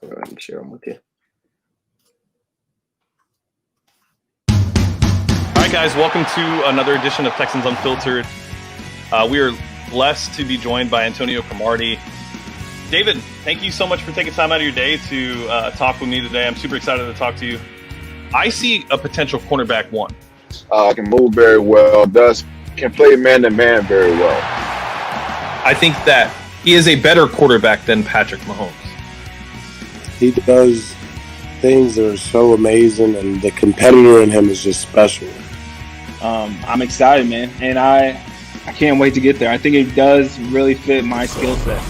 I'll go ahead and share them with you. All right, guys, welcome to another edition of Texans Unfiltered. We are blessed to be joined by Antonio Cromartie. David, thank you so much for taking time out of your day to talk with me today. I'm super excited to talk to you. I see a potential cornerback one. Can move very well, can play man-to-man very well. I think that he is a better quarterback than Patrick Mahomes. He does things that are so amazing, and the competitor in him is just special. I'm excited, man, and I can't wait to get there. I think it does really fit my skill set.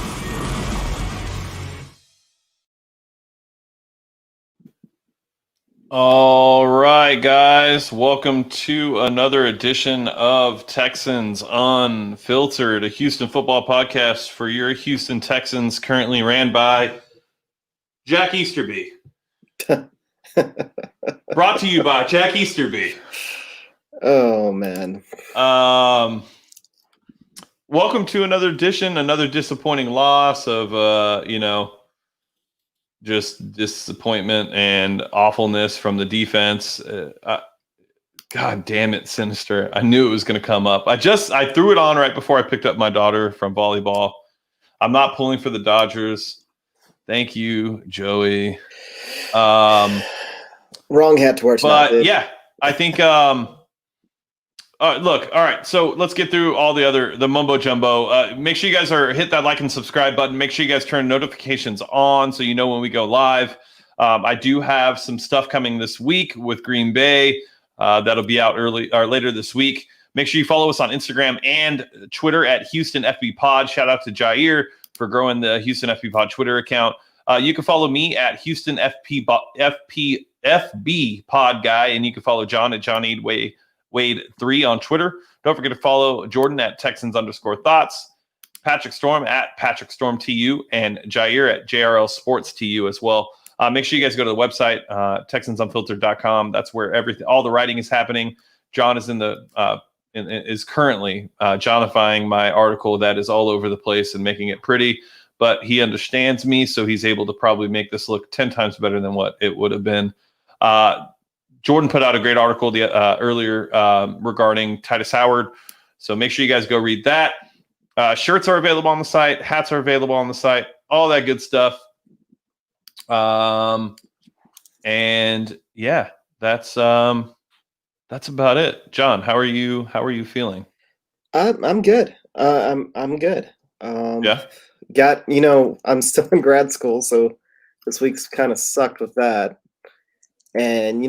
All right, guys, welcome to another edition of Texans Unfiltered, a Houston football podcast for your Houston Texans, currently ran by Jack Easterby. Brought to you by Jack Easterby. Oh, man. Welcome to another edition, another disappointing loss of, just disappointment and awfulness from the defense. God damn it, Sinister. I knew it was going to come up. I threw it on right before I picked up my daughter from volleyball. I'm not pulling for the Dodgers. Thank you, Joey. Wrong hat to wear tonight, but yeah, I think look, all right, so let's get through all the mumbo jumbo. Make sure you guys hit that like and subscribe button. Make sure you guys turn notifications on so you know when we go live. I do have some stuff coming this week with Green Bay that'll be out later this week. Make sure you follow us on Instagram and Twitter at Houston FB Pod. Shout out to Jair for growing the Houston FB Pod Twitter account. You can follow me at Houston FB Pod Guy, and you can follow John at Johnny Wade 3 on Twitter. Don't forget to follow Jordan at Texans_thoughts, Patrick Storm at Patrick Storm TU, and Jair at JRL Sports TU as well. Make sure you guys go to the website, TexansUnfiltered.com. That's where all the writing is happening. John is is currently Johnifying my article that is all over the place and making it pretty, but he understands me, so he's able to probably make this look 10 times better than what it would have been. Jordan put out a great article earlier regarding Titus Howard, so make sure you guys go read that. Shirts are available on the site. Hats are available on the site. All that good stuff. And yeah, that's about it. John, how are you feeling? I'm good. I'm good. Yeah. I'm still in grad school, so this week's kind of sucked with that. And,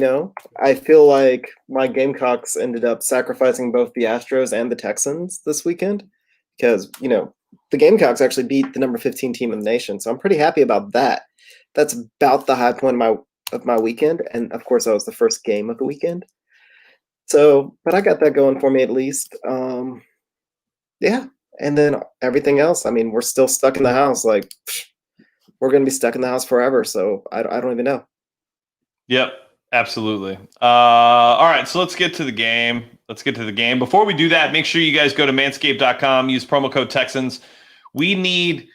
I feel like my Gamecocks ended up sacrificing both the Astros and the Texans this weekend because, the Gamecocks actually beat the number 15 team in the nation. So I'm pretty happy about that. That's about the high point of my weekend. And, of course, that was the first game of the weekend. So, but I got that going for me at least. Yeah. And then everything else, we're still stuck in the house. Like, we're going to be stuck in the house forever. So I don't even know. Yep, absolutely. All right, so let's get to the game. Before we do that, make sure you guys go to manscaped.com, use promo code Texans. We need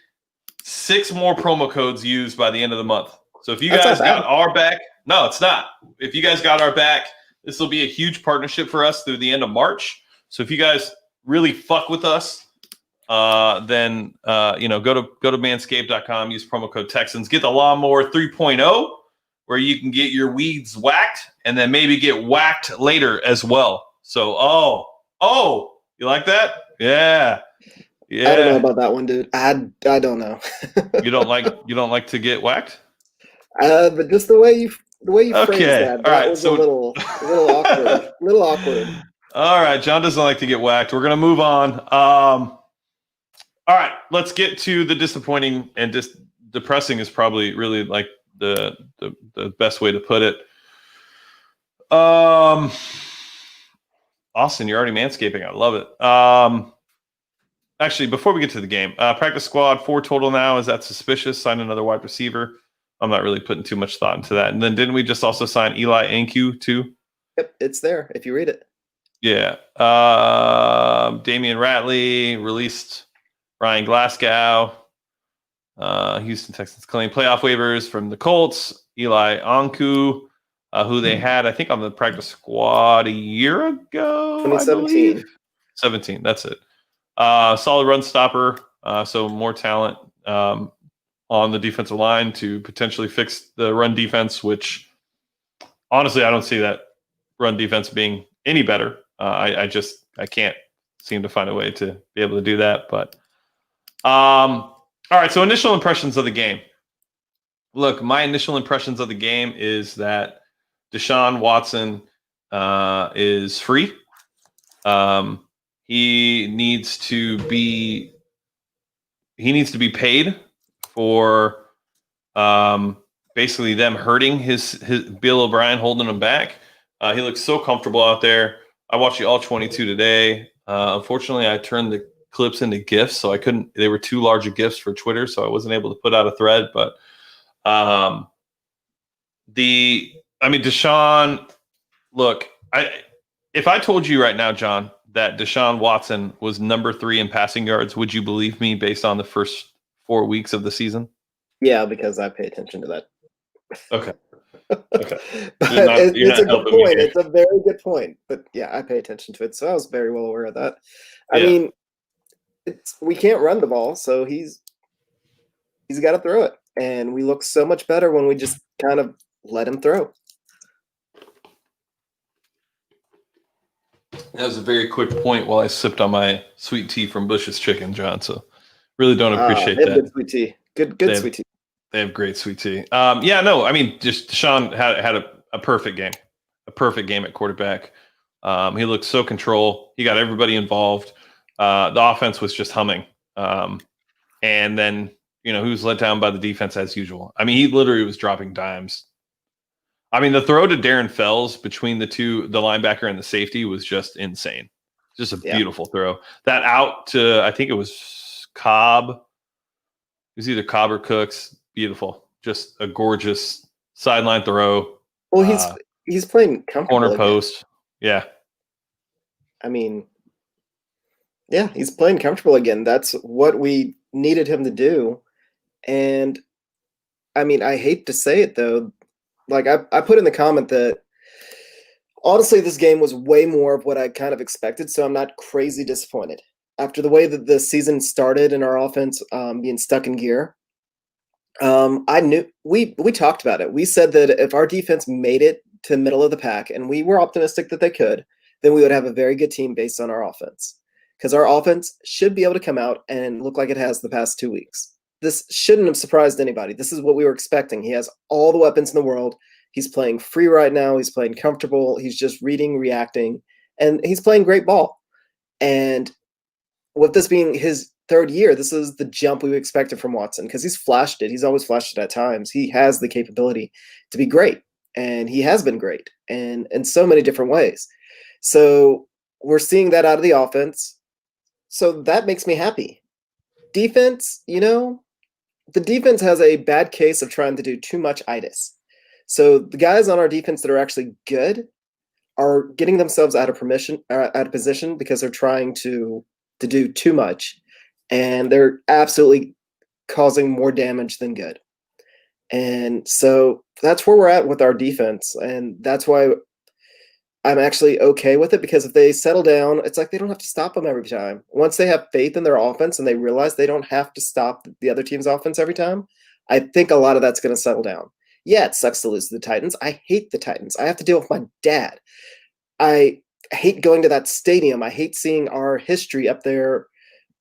6 more promo codes used by the end of the month. So if you guys got our back, no, it's not. If you guys got our back, this will be a huge partnership for us through the end of March. So if you guys really fuck with us, then go to manscaped.com, use promo code Texans, get the Lawnmower 3.0. where you can get your weeds whacked and then maybe get whacked later as well. So, you like that? Yeah. I don't know about that one, dude. I don't know. You don't like to get whacked? But just the way you phrased that, all right. Was a little awkward. Little awkward. All right, John doesn't like to get whacked. We're gonna move on. All right, let's get to the disappointing and depressing is probably really like the best way to put it. Austin, you're already manscaping. I love it. Actually, before we get to the game, practice squad 4 total now. Is that suspicious? Sign another wide receiver. I'm not really putting too much thought into that. And then didn't we just also sign Eli Anku too? Yep, it's there if you read it. Yeah. Damian Ratley released Ryan Glasgow. Houston Texans claim playoff waivers from the Colts. Eli Anku, who they had, I think, on the practice squad a year ago, I 2017. believe. 17, that's it. Solid run stopper, so more talent on the defensive line to potentially fix the run defense, which honestly, I don't see that run defense being any better. I can't seem to find a way to be able to do that. But all right, so initial impressions of the game. Look, my initial impressions of the game is that Deshaun Watson is free. He needs to be paid for basically them hurting his Bill O'Brien, holding him back. He looks so comfortable out there. I watched the All 22 today. Unfortunately, I turned the clips into GIFs, so I couldn't. They were too large of GIFs for Twitter, so I wasn't able to put out a thread. But Deshaun. Look, if I told you right now, John, that Deshaun Watson was number 3 in passing yards, would you believe me based on the first 4 weeks of the season? Yeah, because I pay attention to that. Okay. But it's a good point. It's a very good point. But yeah, I pay attention to it, so I was very well aware of that. I mean, we can't run the ball, so he's got to throw it, and we look so much better when we just kind of let him throw. That was a very quick point while I sipped on my sweet tea from Bush's Chicken, John. So really don't appreciate they have that. Good sweet tea. Good sweet tea. They have great sweet tea. Just Deshaun had a perfect game. A perfect game at quarterback. He looked so control. He got everybody involved. The offense was just humming. And then, he was let down by the defense as usual. I mean, he literally was dropping dimes. I mean, the throw to Darren Fells between the linebacker and the safety was just insane. Just a beautiful throw. That out to, I think it was Cobb. It was either Cobb or Cooks. Beautiful. Just a gorgeous sideline throw. Well, he's playing comfortable. Corner post. Yeah. I mean, yeah, he's playing comfortable again. That's what we needed him to do. And I mean, I hate to say it though. Like I put in the comment that honestly, this game was way more of what I kind of expected. So I'm not crazy disappointed after the way that the season started and our offense being stuck in gear. I knew we talked about it. We said that if our defense made it to the middle of the pack, and we were optimistic that they could, then we would have a very good team based on our offense. Because our offense should be able to come out and look like it has the past 2 weeks. This shouldn't have surprised anybody. This is what we were expecting. He has all the weapons in the world. He's playing free right now. He's playing comfortable. He's just reading, reacting, and he's playing great ball. And with this being his 3rd year, this is the jump we expected from Watson because he's flashed it. He's always flashed it at times. He has the capability to be great, and he has been great and in so many different ways. So we're seeing that out of the offense. So that makes me happy. Defense, the defense has a bad case of trying to do too much itis. So the guys on our defense that are actually good are getting themselves out of position because they're trying to do too much. And they're absolutely causing more damage than good. And so that's where we're at with our defense. And that's why I'm actually okay with it, because if they settle down, it's like they don't have to stop them every time. Once they have faith in their offense and they realize they don't have to stop the other team's offense every time, I think a lot of that's going to settle down. Yeah, it sucks to lose to the Titans. I hate the Titans. I have to deal with my dad. I hate going to that stadium. I hate seeing our history up there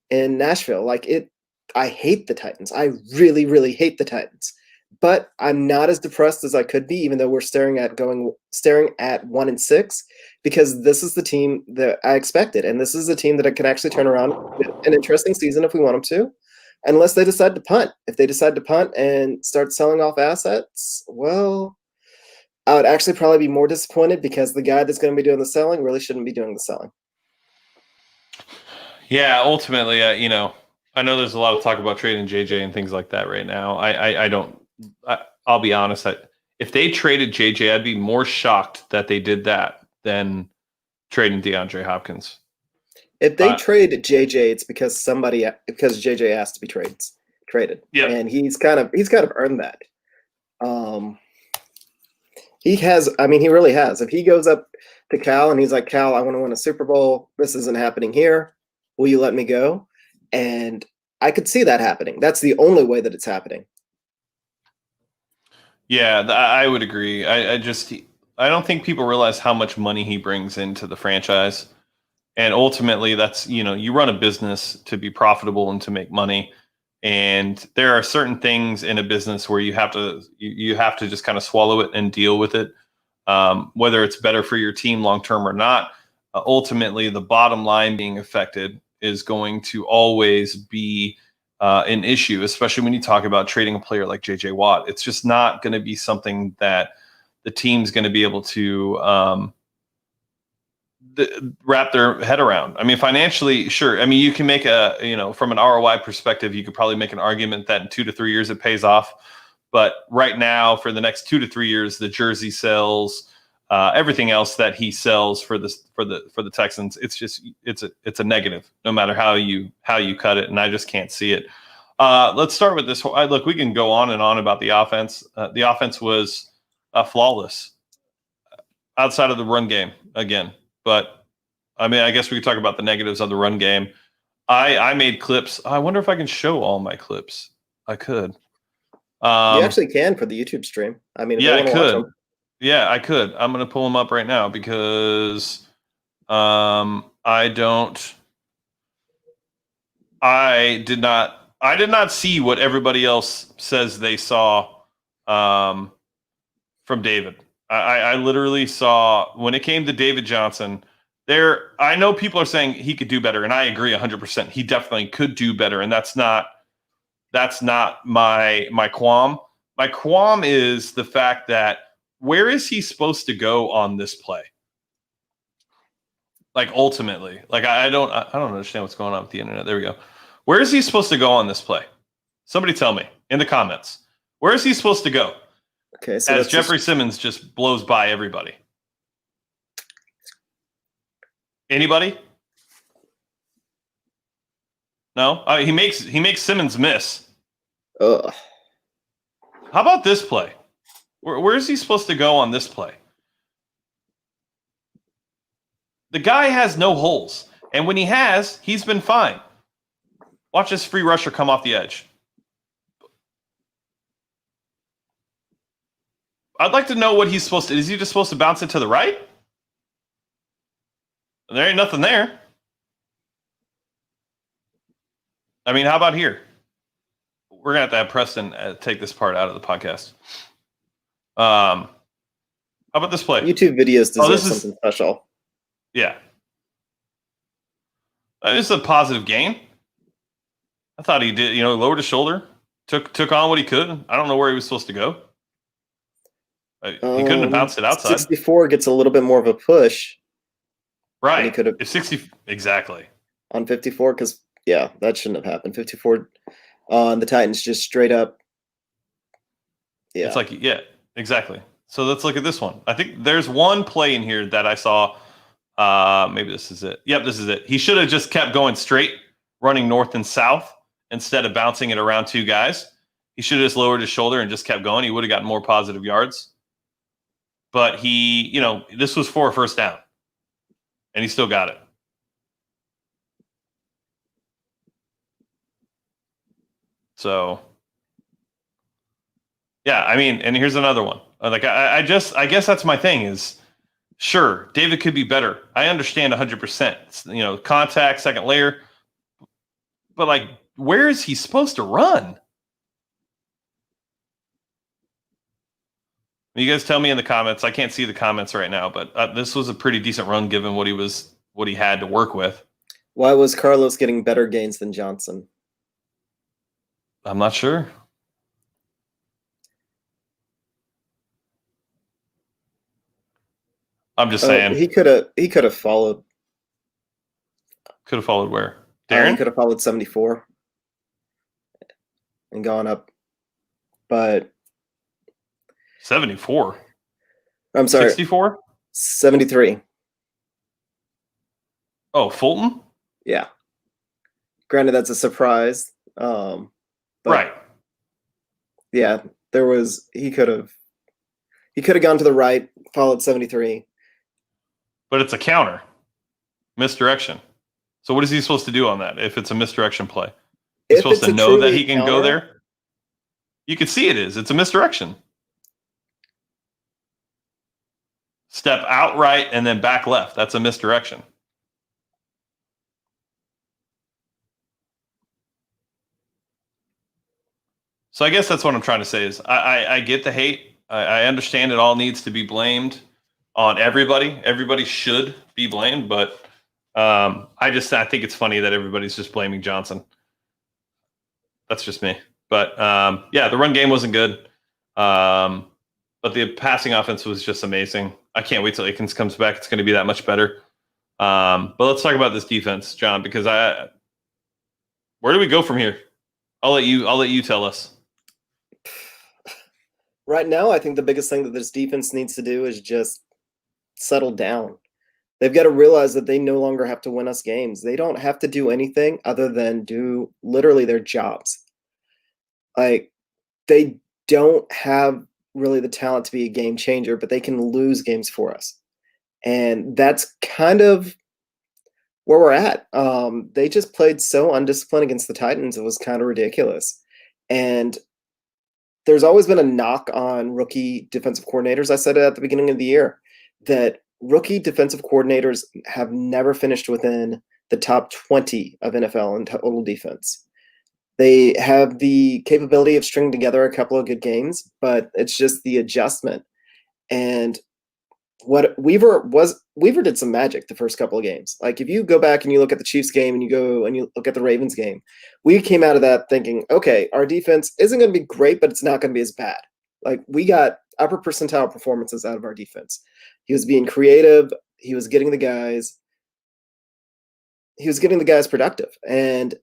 in Nashville. I hate the Titans. I really, really hate the Titans. But I'm not as depressed as I could be, even though we're staring at 1-6, because this is the team that I expected, and this is the team that can actually turn around an interesting season if we want them to, unless they decide to punt. If they decide to punt and start selling off assets, well, I would actually probably be more disappointed because the guy that's going to be doing the selling really shouldn't be doing the selling. Yeah, ultimately, I know there's a lot of talk about trading JJ and things like that right now. I'll be honest. If they traded JJ, I'd be more shocked that they did that than trading DeAndre Hopkins. If they trade JJ, it's because JJ asked to be traded. traded. Yeah. And he's kind of earned that. He has. I mean, he really has. If he goes up to Cal and he's like, Cal, I want to win a Super Bowl. This isn't happening here. Will you let me go? And I could see that happening. That's the only way that it's happening. Yeah, I would agree. I don't think people realize how much money he brings into the franchise. And ultimately, that's, you run a business to be profitable and to make money. And there are certain things in a business where you have to just kind of swallow it and deal with it, whether it's better for your team long term or not. Ultimately, the bottom line being affected is going to always be an issue, especially when you talk about trading a player like JJ Watt. It's just not going to be something that the team's going to be able to wrap their head around. I mean, financially, sure. I mean, you can make from an ROI perspective, you could probably make an argument that in 2 to 3 years it pays off. But right now, for the next 2 to 3 years, the jersey sales, everything else that he sells for the Texans, it's a negative, no matter how you cut it. And I just can't see it. Let's start with this. Look, we can go on and on about the offense. The offense was flawless outside of the run game again. But I mean, I guess we could talk about the negatives of the run game. I made clips. I wonder if I can show all my clips. I could. You actually can for the YouTube stream. I mean, if yeah, you I want to watch could. them. Yeah, I could. I'm going to pull them up right now because I did not see what everybody else says they saw from David. I literally saw when it came to David Johnson there. I know people are saying he could do better, and I agree 100%. He definitely could do better, and that's not my qualm. My qualm is the fact that where is he supposed to go on this play? Like ultimately, like I don't understand what's going on with the internet. There we go. Where is he supposed to go on this play? Somebody tell me in the comments. Where is he supposed to go? Okay, so as Jeffrey Simmons just blows by everybody. Anybody? No? He makes Simmons miss. Ugh. How about this play? Where is he supposed to go on this play? The guy has no holes. And when he has, he's been fine. Watch this free rusher come off the edge. I'd like to know what he's supposed to. Is he just supposed to bounce it to the right? There ain't nothing there. I mean, how about here? We're going to have Preston take this part out of the podcast. How about this play? YouTube videos deserve something special. Yeah. It's a positive gain. I thought he did, lowered his shoulder, took on what he could. I don't know where he was supposed to go. He couldn't have bounced it outside. 64 gets a little bit more of a push. Right. He could have 60 exactly on 54 because that shouldn't have happened. 54 on the Titans just straight up. Yeah, it's like exactly. So let's look at this one. I think there's one play in here that I saw. Maybe this is it. Yep, this is it. He should have just kept going straight, running north and south instead of bouncing it around two guys. He should have just lowered his shoulder and just kept going. He would have gotten more positive yards. But this was for a first down, and he still got it. So, yeah, I mean, and here's another one. Like, I guess that's my thing is, sure, David could be better. I understand 100%. Contact, second layer. But, like, where is he supposed to run? You guys tell me in the comments. I can't see the comments right now, but this was a pretty decent run given what he had to work with. Why was Carlos getting better gains than Johnson? I'm not sure. I'm just saying. He could have followed. Could have followed where? Darren? He could have followed 74 and gone up. But 74. I'm sorry. 64? 73. Oh, Fulton? Yeah. Granted, that's a surprise. But But Right. yeah, he could have gone to the right, followed 73. But it's a counter. Misdirection. So what is he supposed to do on that if it's a misdirection play? He's If supposed it's to a know that truly he can go counter- there? You can see it is. It's a misdirection. Step out right and then back left. That's a misdirection. So I guess that's what I'm trying to say is I get the hate. I understand it all needs to be blamed on everybody. Everybody should be blamed, but I think it's funny that everybody's just blaming Johnson. That's just me. But yeah, the run game wasn't good. But the passing offense was just amazing. I can't wait till Akins comes back. It's going to be that much better. But let's talk about this defense, John, because where do we go from here? I'll let you tell us. Right now, I think the biggest thing that this defense needs to do is just settle down. They've got to realize that they no longer have to win us games. They don't have to do anything other than do literally their jobs. Like, they don't have really the talent to be a game changer, but they can lose games for us. And that's kind of where we're at. They just played so undisciplined against the Titans. It was kind of ridiculous. And there's always been a knock on rookie defensive coordinators. I said it at the beginning of the year that rookie defensive coordinators have never finished within the top 20 of NFL in total defense. They have the capability of stringing together a couple of good games, but it's just the adjustment. And what Weaver did some magic the first couple of games. Like if you go back and you look at the Chiefs game and you go and you look at the Ravens game, we came out of that thinking, okay, our defense isn't going to be great, but it's not going to be as bad. Like we got upper percentile performances out of our defense. He was being creative. He was getting the guys productive. And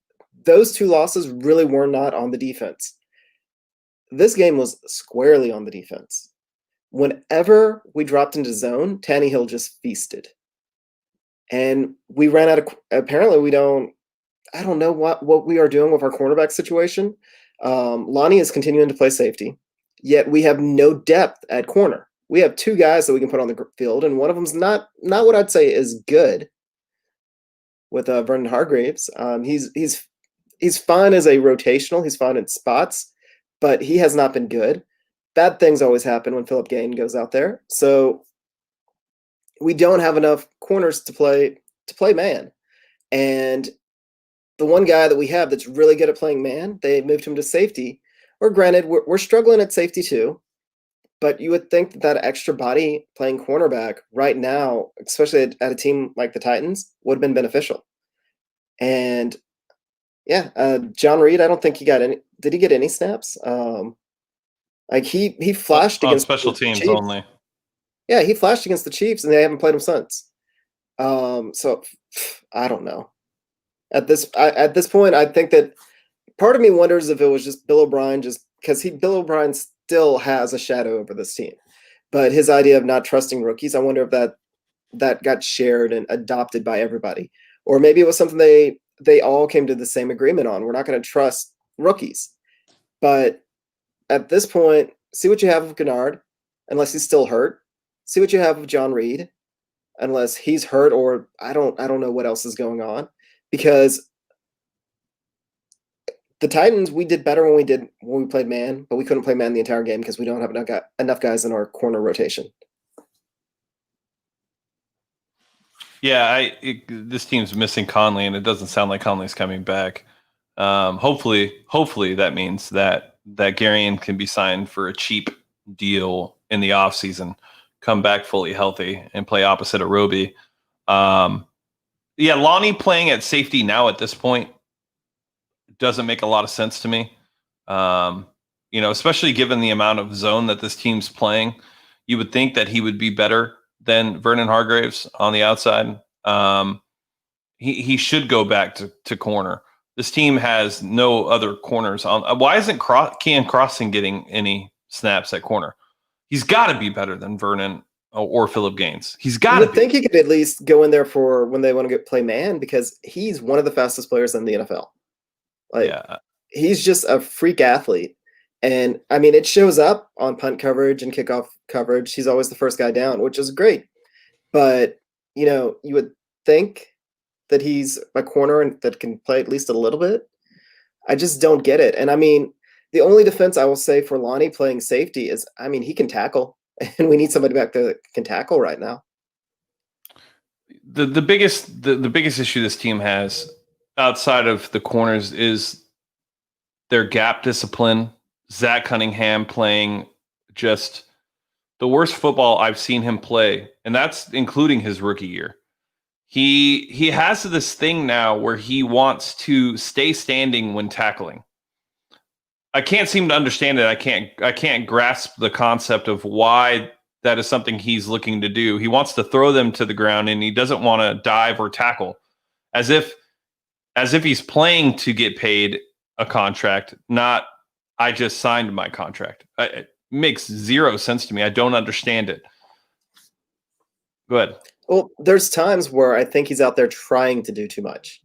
those two losses really were not on the defense. This game was squarely on the defense. Whenever we dropped into zone, Tannehill just feasted. And we ran out of apparently we don't I don't know what we are doing with our cornerback situation. Lonnie is continuing to play safety, yet we have no depth at corner. We have two guys that we can put on the field, and one of them's not what I'd say is good. With Vernon Hargreaves, he's fine as a rotational. He's fine in spots, but he has not been good. Bad things always happen when Philip Gain goes out there. So we don't have enough corners to play man. And the one guy that we have that's really good at playing man, they moved him to safety. Or granted, we're struggling at safety too. But you would think that extra body playing cornerback right now, especially at a team like the Titans, would have been beneficial. And yeah, John Reed, I don't think he got any. Did he get any snaps? Like he flashed on against special the teams Chiefs. only. Yeah, he flashed against the Chiefs, and they haven't played him since. So I don't know. At this point, I think that part of me wonders if it was just Bill O'Brien, just because Bill O'Brien still has a shadow over this team. But his idea of not trusting rookies, I wonder if that got shared and adopted by everybody, or maybe it was something they all came to the same agreement on. We're not going to trust rookies, but at this point, see what you have with Gennard, unless he's still hurt. See what you have with John Reed, unless he's hurt, or I don't know what else is going on. Because the Titans, we did better when we played man, but we couldn't play man the entire game because we don't have enough guys in our corner rotation. Yeah, this team's missing Conley, and it doesn't sound like Conley's coming back. Hopefully that means that Garion can be signed for a cheap deal in the offseason, come back fully healthy, and play opposite of Roby. Yeah, Lonnie playing at safety now at this point doesn't make a lot of sense to me. Especially given the amount of zone that this team's playing, you would think that he would be better than Vernon Hargreaves on the outside. He should go back to corner. This team has no other corners on. Why isn't Kean Crossing getting any snaps at corner? He's got to be better than Vernon or Philip Gaines. He's got to. I think he could at least go in there for when they want to play man, because he's one of the fastest players in the NFL. Like, yeah. he's just a freak athlete. And I mean, it shows up on punt coverage and kickoff coverage. He's always the first guy down, which is great. But, you would think that he's a corner and that can play at least a little bit. I just don't get it. And I mean, the only defense I will say for Lonnie playing safety is, I mean, he can tackle, and we need somebody back that can tackle right now. The biggest issue this team has outside of the corners is their gap discipline. Zach Cunningham playing just the worst football I've seen him play, and that's including his rookie year. He has this thing now where he wants to stay standing when tackling. I can't seem to understand it. I can't grasp the concept of why that is something he's looking to do. He wants to throw them to the ground, and he doesn't want to dive or tackle, as if he's playing to get paid a contract, not I just signed my contract. It makes zero sense to me. I don't understand it. Go ahead. Well, there's times where I think he's out there trying to do too much.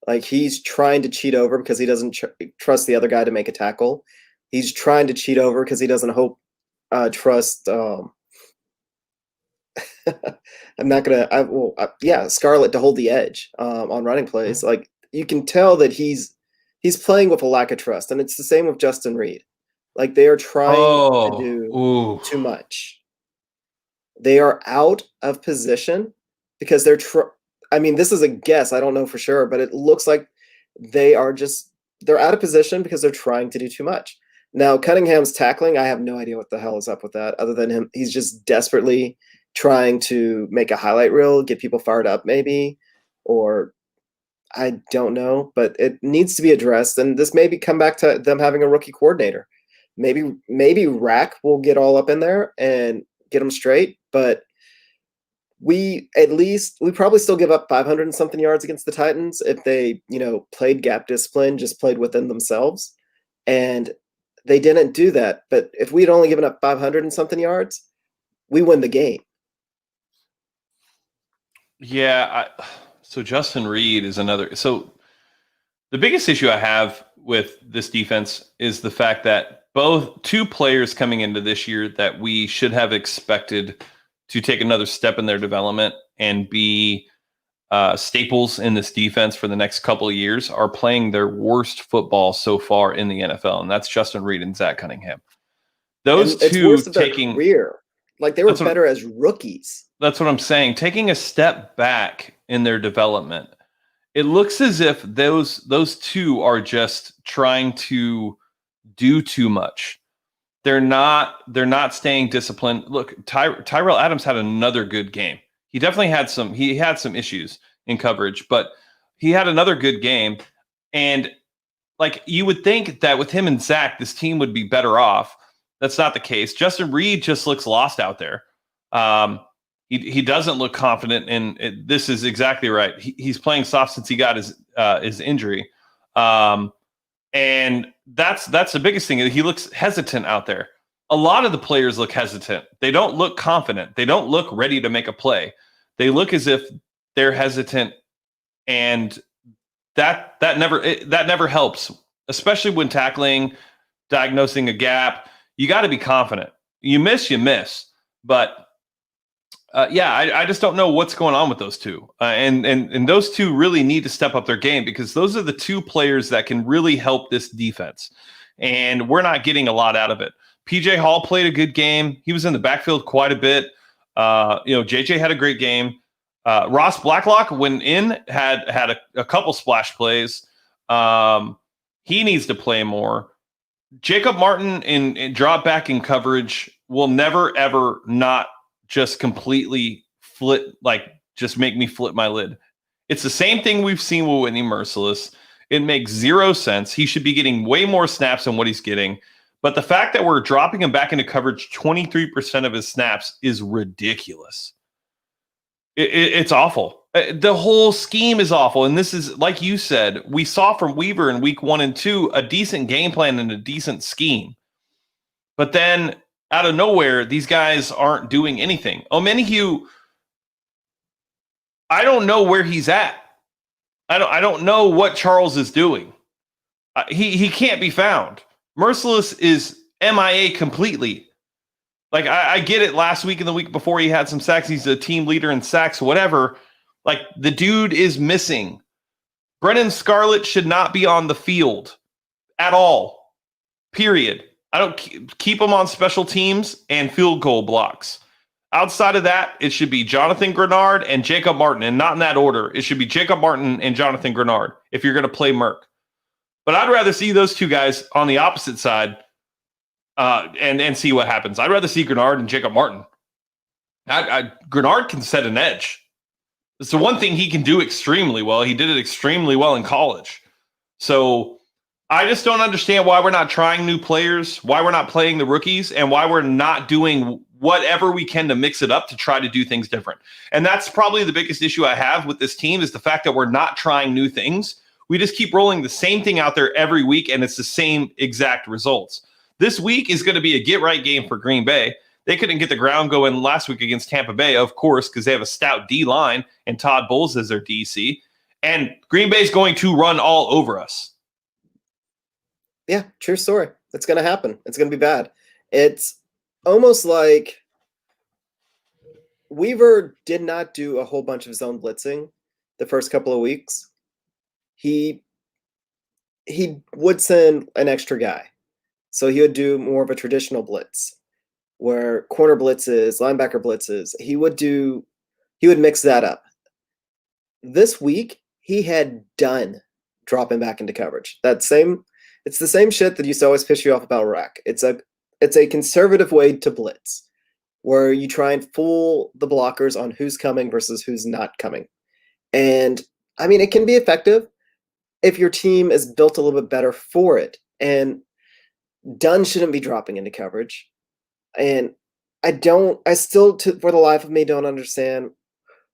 Like, he's trying to cheat over because he doesn't trust the other guy to make a tackle. He's trying to cheat over because he doesn't trust. I'm not gonna. Scarlett to hold the edge on running plays. Like, you can tell that he's playing with a lack of trust, and it's the same with Justin Reed. Like, they are trying to do too much. They are out of position because they're I mean, this is a guess. I don't know for sure, but it looks like they're out of position because they're trying to do too much. Now, Cunningham's tackling, I have no idea what the hell is up with that, other than him. He's just desperately trying to make a highlight reel, get people fired up maybe, or I don't know, but it needs to be addressed. And this maybe come back to them having a rookie coordinator. Maybe Rack will get all up in there and get them straight, but we probably still give up 500 and something yards against the Titans if they, played gap discipline, just played within themselves. And they didn't do that. But if we'd only given up 500 and something yards, we win the game. Yeah. So Justin Reed is another. So the biggest issue I have with this defense is the fact that two players coming into this year that we should have expected to take another step in their development and be staples in this defense for the next couple of years are playing their worst football so far in the NFL, and that's Justin Reed and Zach Cunningham. Those two taking career, like they were better as rookies. That's what I'm saying. Taking a step back in their development, it looks as if those two are just trying to do too much. They're not staying disciplined. Look, Tyrell Adams had another good game. He definitely had some issues in coverage, but he had another good game. And like, you would think that with him and Zach, this team would be better off. That's not the case. Justin Reed just looks lost out there. He doesn't look confident, and this is exactly right. He's playing soft since he got his injury. And that's the biggest thing. He looks hesitant out there. A lot of the players look hesitant. They don't look confident. They don't look ready to make a play. They look as if they're hesitant, and that never helps, especially when tackling, diagnosing a gap. You got to be confident. You miss. But I just don't know what's going on with those two. And those two really need to step up their game, because those are the two players that can really help this defense. And we're not getting a lot out of it. PJ Hall played a good game. He was in the backfield quite a bit. JJ had a great game. Ross Blacklock, when in, had a couple splash plays. He needs to play more. Jacob Martin in drop back in coverage will never, ever not just completely just make me flip my lid. It's the same thing we've seen with Whitney Merciless. It makes zero sense. He should be getting way more snaps than what he's getting. But the fact that we're dropping him back into coverage 23% of his snaps is ridiculous. It's awful. The whole scheme is awful. And this is, like you said, we saw from Weaver in week 1 and 2 a decent game plan and a decent scheme. But then out of nowhere, these guys aren't doing anything. Omenihu, I don't know where he's at. I don't know what Charles is doing. He can't be found. Merciless is MIA completely. Like, I get it. Last week and the week before, he had some sacks. He's a team leader in sacks, whatever. Like, the dude is missing. Brennan Scarlett should not be on the field at all. Period. I don't keep him on special teams and field goal blocks. Outside of that, it should be Jonathan Grenard and Jacob Martin, and not in that order. It should be Jacob Martin and Jonathan Grenard if you're going to play Merck. But I'd rather see those two guys on the opposite side and see what happens. I'd rather see Grenard and Jacob Martin. Grenard can set an edge. It's the one thing he can do extremely well. He did it extremely well in college. So I just don't understand why we're not trying new players, why we're not playing the rookies, and why we're not doing whatever we can to mix it up to try to do things different. And that's probably the biggest issue I have with this team is the fact that we're not trying new things. We just keep rolling the same thing out there every week, and it's the same exact results. This week is going to be a get-right game for Green Bay. They couldn't get the ground going last week against Tampa Bay, of course, because they have a stout D-line and Todd Bowles as their DC. And Green Bay is going to run all over us. Yeah, true story. It's going to happen. It's going to be bad. It's almost like Weaver did not do a whole bunch of zone blitzing the first couple of weeks. He would send an extra guy. So he would do more of a traditional blitz where corner blitzes, linebacker blitzes. He would mix that up. This week, he had done dropping back into coverage. It's the same shit that used to always piss you off about Iraq. It's a conservative way to blitz where you try and fool the blockers on who's coming versus who's not coming. And I mean, it can be effective if your team is built a little bit better for it. And Dunn shouldn't be dropping into coverage. And I still, for the life of me, don't understand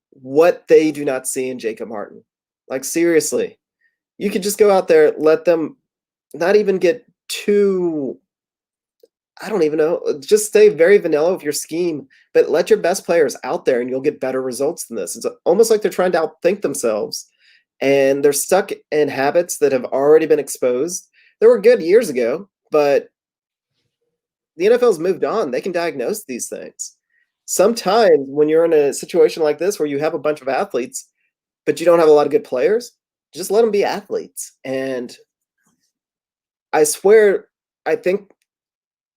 what they do not see in Jacob Martin. Like, seriously, you could just go out there, let them not even get too, I don't even know, just stay very vanilla with your scheme, but let your best players out there and you'll get better results than this. It's almost like they're trying to outthink themselves and they're stuck in habits that have already been exposed. They were good years ago, but the NFL's moved on. They can diagnose these things. Sometimes when you're in a situation like this where you have a bunch of athletes, but you don't have a lot of good players, just let them be athletes. And I swear, I think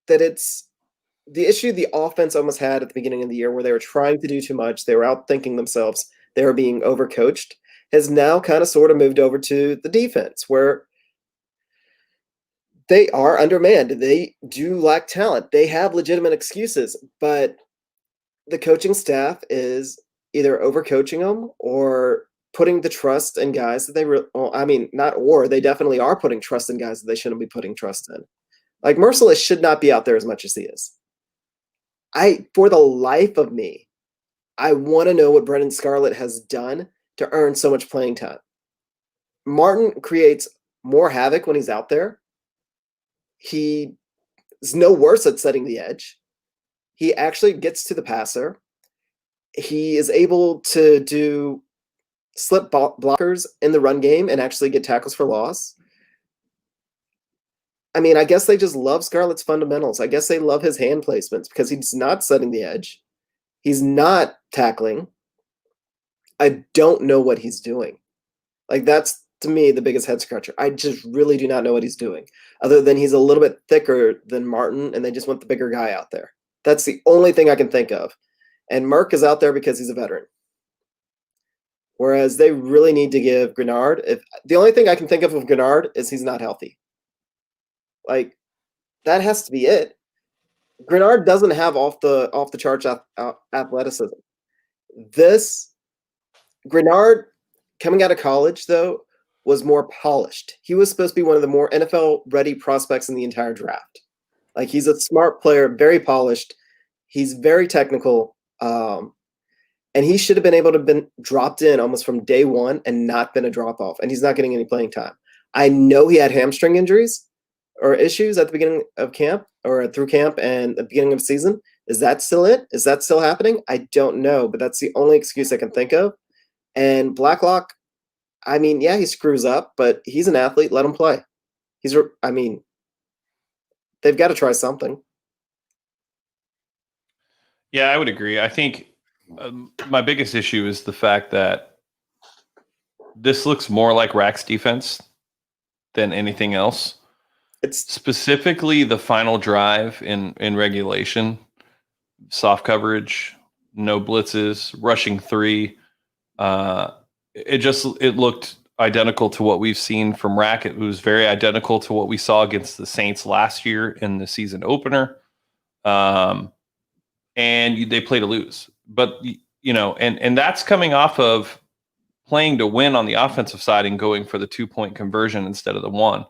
that it's the issue the offense almost had at the beginning of the year where they were trying to do too much. They were outthinking themselves. They were being overcoached, has now kind of sort of moved over to the defense where they are undermanned. They do lack talent. They have legitimate excuses, but the coaching staff is either overcoaching them or putting the trust in guys that they definitely are putting trust in guys that they shouldn't be putting trust in. Like, Merciless should not be out there as much as he is. For the life of me, I want to know what Brennan Scarlett has done to earn so much playing time. Martin creates more havoc when he's out there. He is no worse at setting the edge. He actually gets to the passer. He is able to do slip blockers in the run game and actually get tackles for loss. I mean, I guess they just love Scarlett's fundamentals. I guess they love his hand placements because he's not setting the edge. He's not tackling. I don't know what he's doing. Like, that's, to me, the biggest head scratcher. I just really do not know what he's doing, other than he's a little bit thicker than Martin, and they just want the bigger guy out there. That's the only thing I can think of. And Merck is out there because he's a veteran. Whereas they really need to give Grenard, the only thing I can think of Grenard is he's not healthy. Like, that has to be it. Grenard doesn't have off the charts athleticism. Grenard, coming out of college, though, was more polished. He was supposed to be one of the more NFL-ready prospects in the entire draft. Like, he's a smart player, very polished. He's very technical. And he should have been able to have been dropped in almost from day one and not been a drop-off. And he's not getting any playing time. I know he had hamstring injuries or issues at the beginning of camp or through camp and the beginning of the season. Is that still it? Is that still happening? I don't know, but that's the only excuse I can think of. And Blacklock, I mean, yeah, he screws up, but he's an athlete. Let him play. I mean, they've got to try something. Yeah, I would agree. I think my biggest issue is the fact that this looks more like Rack's defense than anything else. It's Specifically the final drive in regulation, soft coverage, no blitzes, rushing 3. It looked identical to what we've seen from Rack. It was very identical to what we saw against the Saints last year in the season opener. And they play to lose. But and that's coming off of playing to win on the offensive side and going for the 2-point conversion instead of the 1.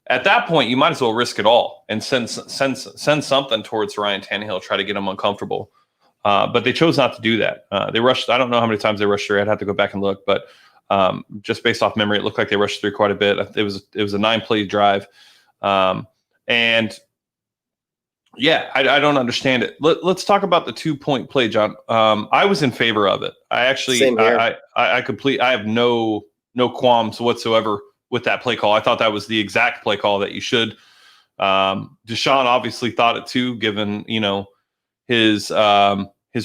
At that point, you might as well risk it all and send something towards Ryan Tannehill, try to get him uncomfortable. But they chose not to do that. They rushed. I don't know how many times they rushed through. I'd have to go back and look, but just based off memory, it looked like they rushed through quite a bit. It was a 9-play drive, and yeah, I don't understand it. Let's talk about the 2-point play, John. I was in favor of it. I actually, Same here. I have no qualms whatsoever with that play call. I thought that was the exact play call that you should. Deshaun obviously thought it too, given his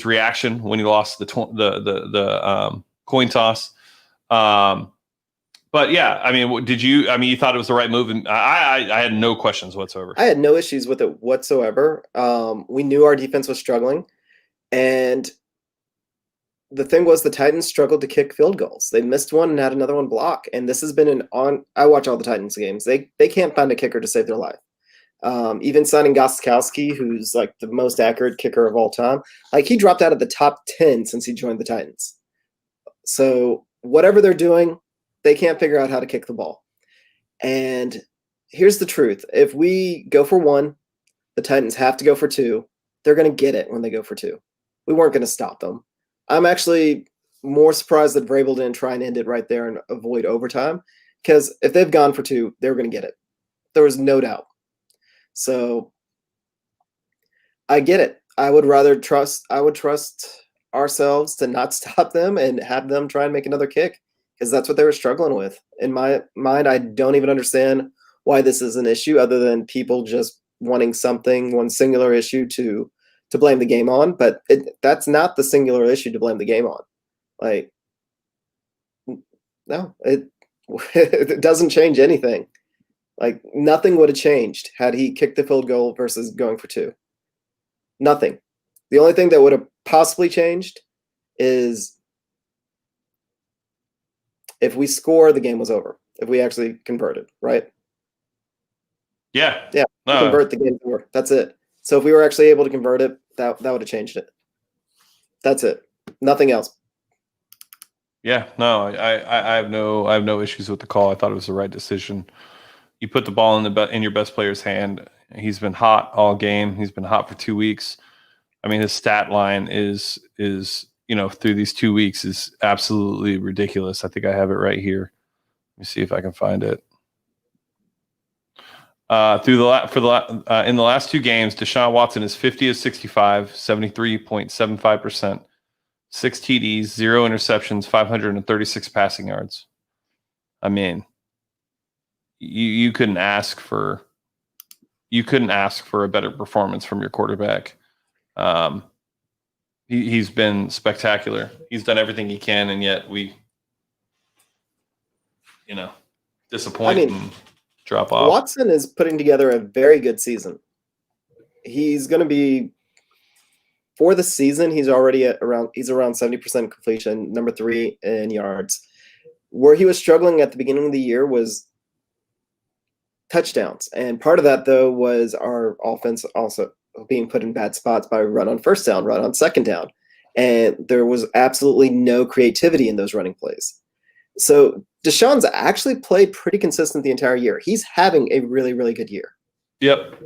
reaction when he lost the coin toss. But yeah, I mean, you thought it was the right move, and I had no questions whatsoever. I had no issues with it whatsoever. We knew our defense was struggling, and the thing was the Titans struggled to kick field goals. They missed one and had another one block, and this has been I watch all the Titans games. They can't find a kicker to save their life. Even signing Gostkowski, who's like the most accurate kicker of all time, like he dropped out of the top 10 since he joined the Titans. So whatever they're doing, they can't figure out how to kick the ball. And here's the truth. If we go for 1, the Titans have to go for 2. They're going to get it when they go for 2. We weren't going to stop them. I'm actually more surprised that Vrabel didn't try and end it right there and avoid overtime, because if they've gone for 2, they were going to get it. There was no doubt. So I get it. I would trust ourselves to not stop them and have them try and make another kick, because that's what they were struggling with. In my mind, I don't even understand why this is an issue other than people just wanting one singular issue to blame the game on. But that's not the singular issue to blame the game on. Like, no, it doesn't change anything. Like, nothing would have changed had he kicked the field goal versus going for 2. Nothing. The only thing that would have possibly changed is if we score, the game was over. If we actually converted, right? Yeah. Convert, the game's over. That's it. So if we were actually able to convert it, that would have changed it. That's it. Nothing else. Yeah. No, I have no issues with the call. I thought it was the right decision. You put the ball in your best player's hand. He's been hot all game. He's been hot for 2 weeks. I mean, his stat line is through these 2 weeks is absolutely ridiculous. I think I have it right here. Let me see if I can find it. In the last 2 games, Deshaun Watson is 50 of 65, 73.75%, 6 TDs, 0 interceptions, 536 passing yards. I mean, you couldn't ask for a better performance from your quarterback. He's been spectacular. He's done everything he can, and yet we, disappoint and drop off. Watson is putting together a very good season. He's going to be, for the season, he's already around 70% completion, number 3 in yards. Where he was struggling at the beginning of the year was touchdowns. And part of that, though, was our offense also being put in bad spots by run on first down, run on second down. And there was absolutely no creativity in those running plays. So Deshaun's actually played pretty consistent the entire year. He's having a really, really good year. Yep.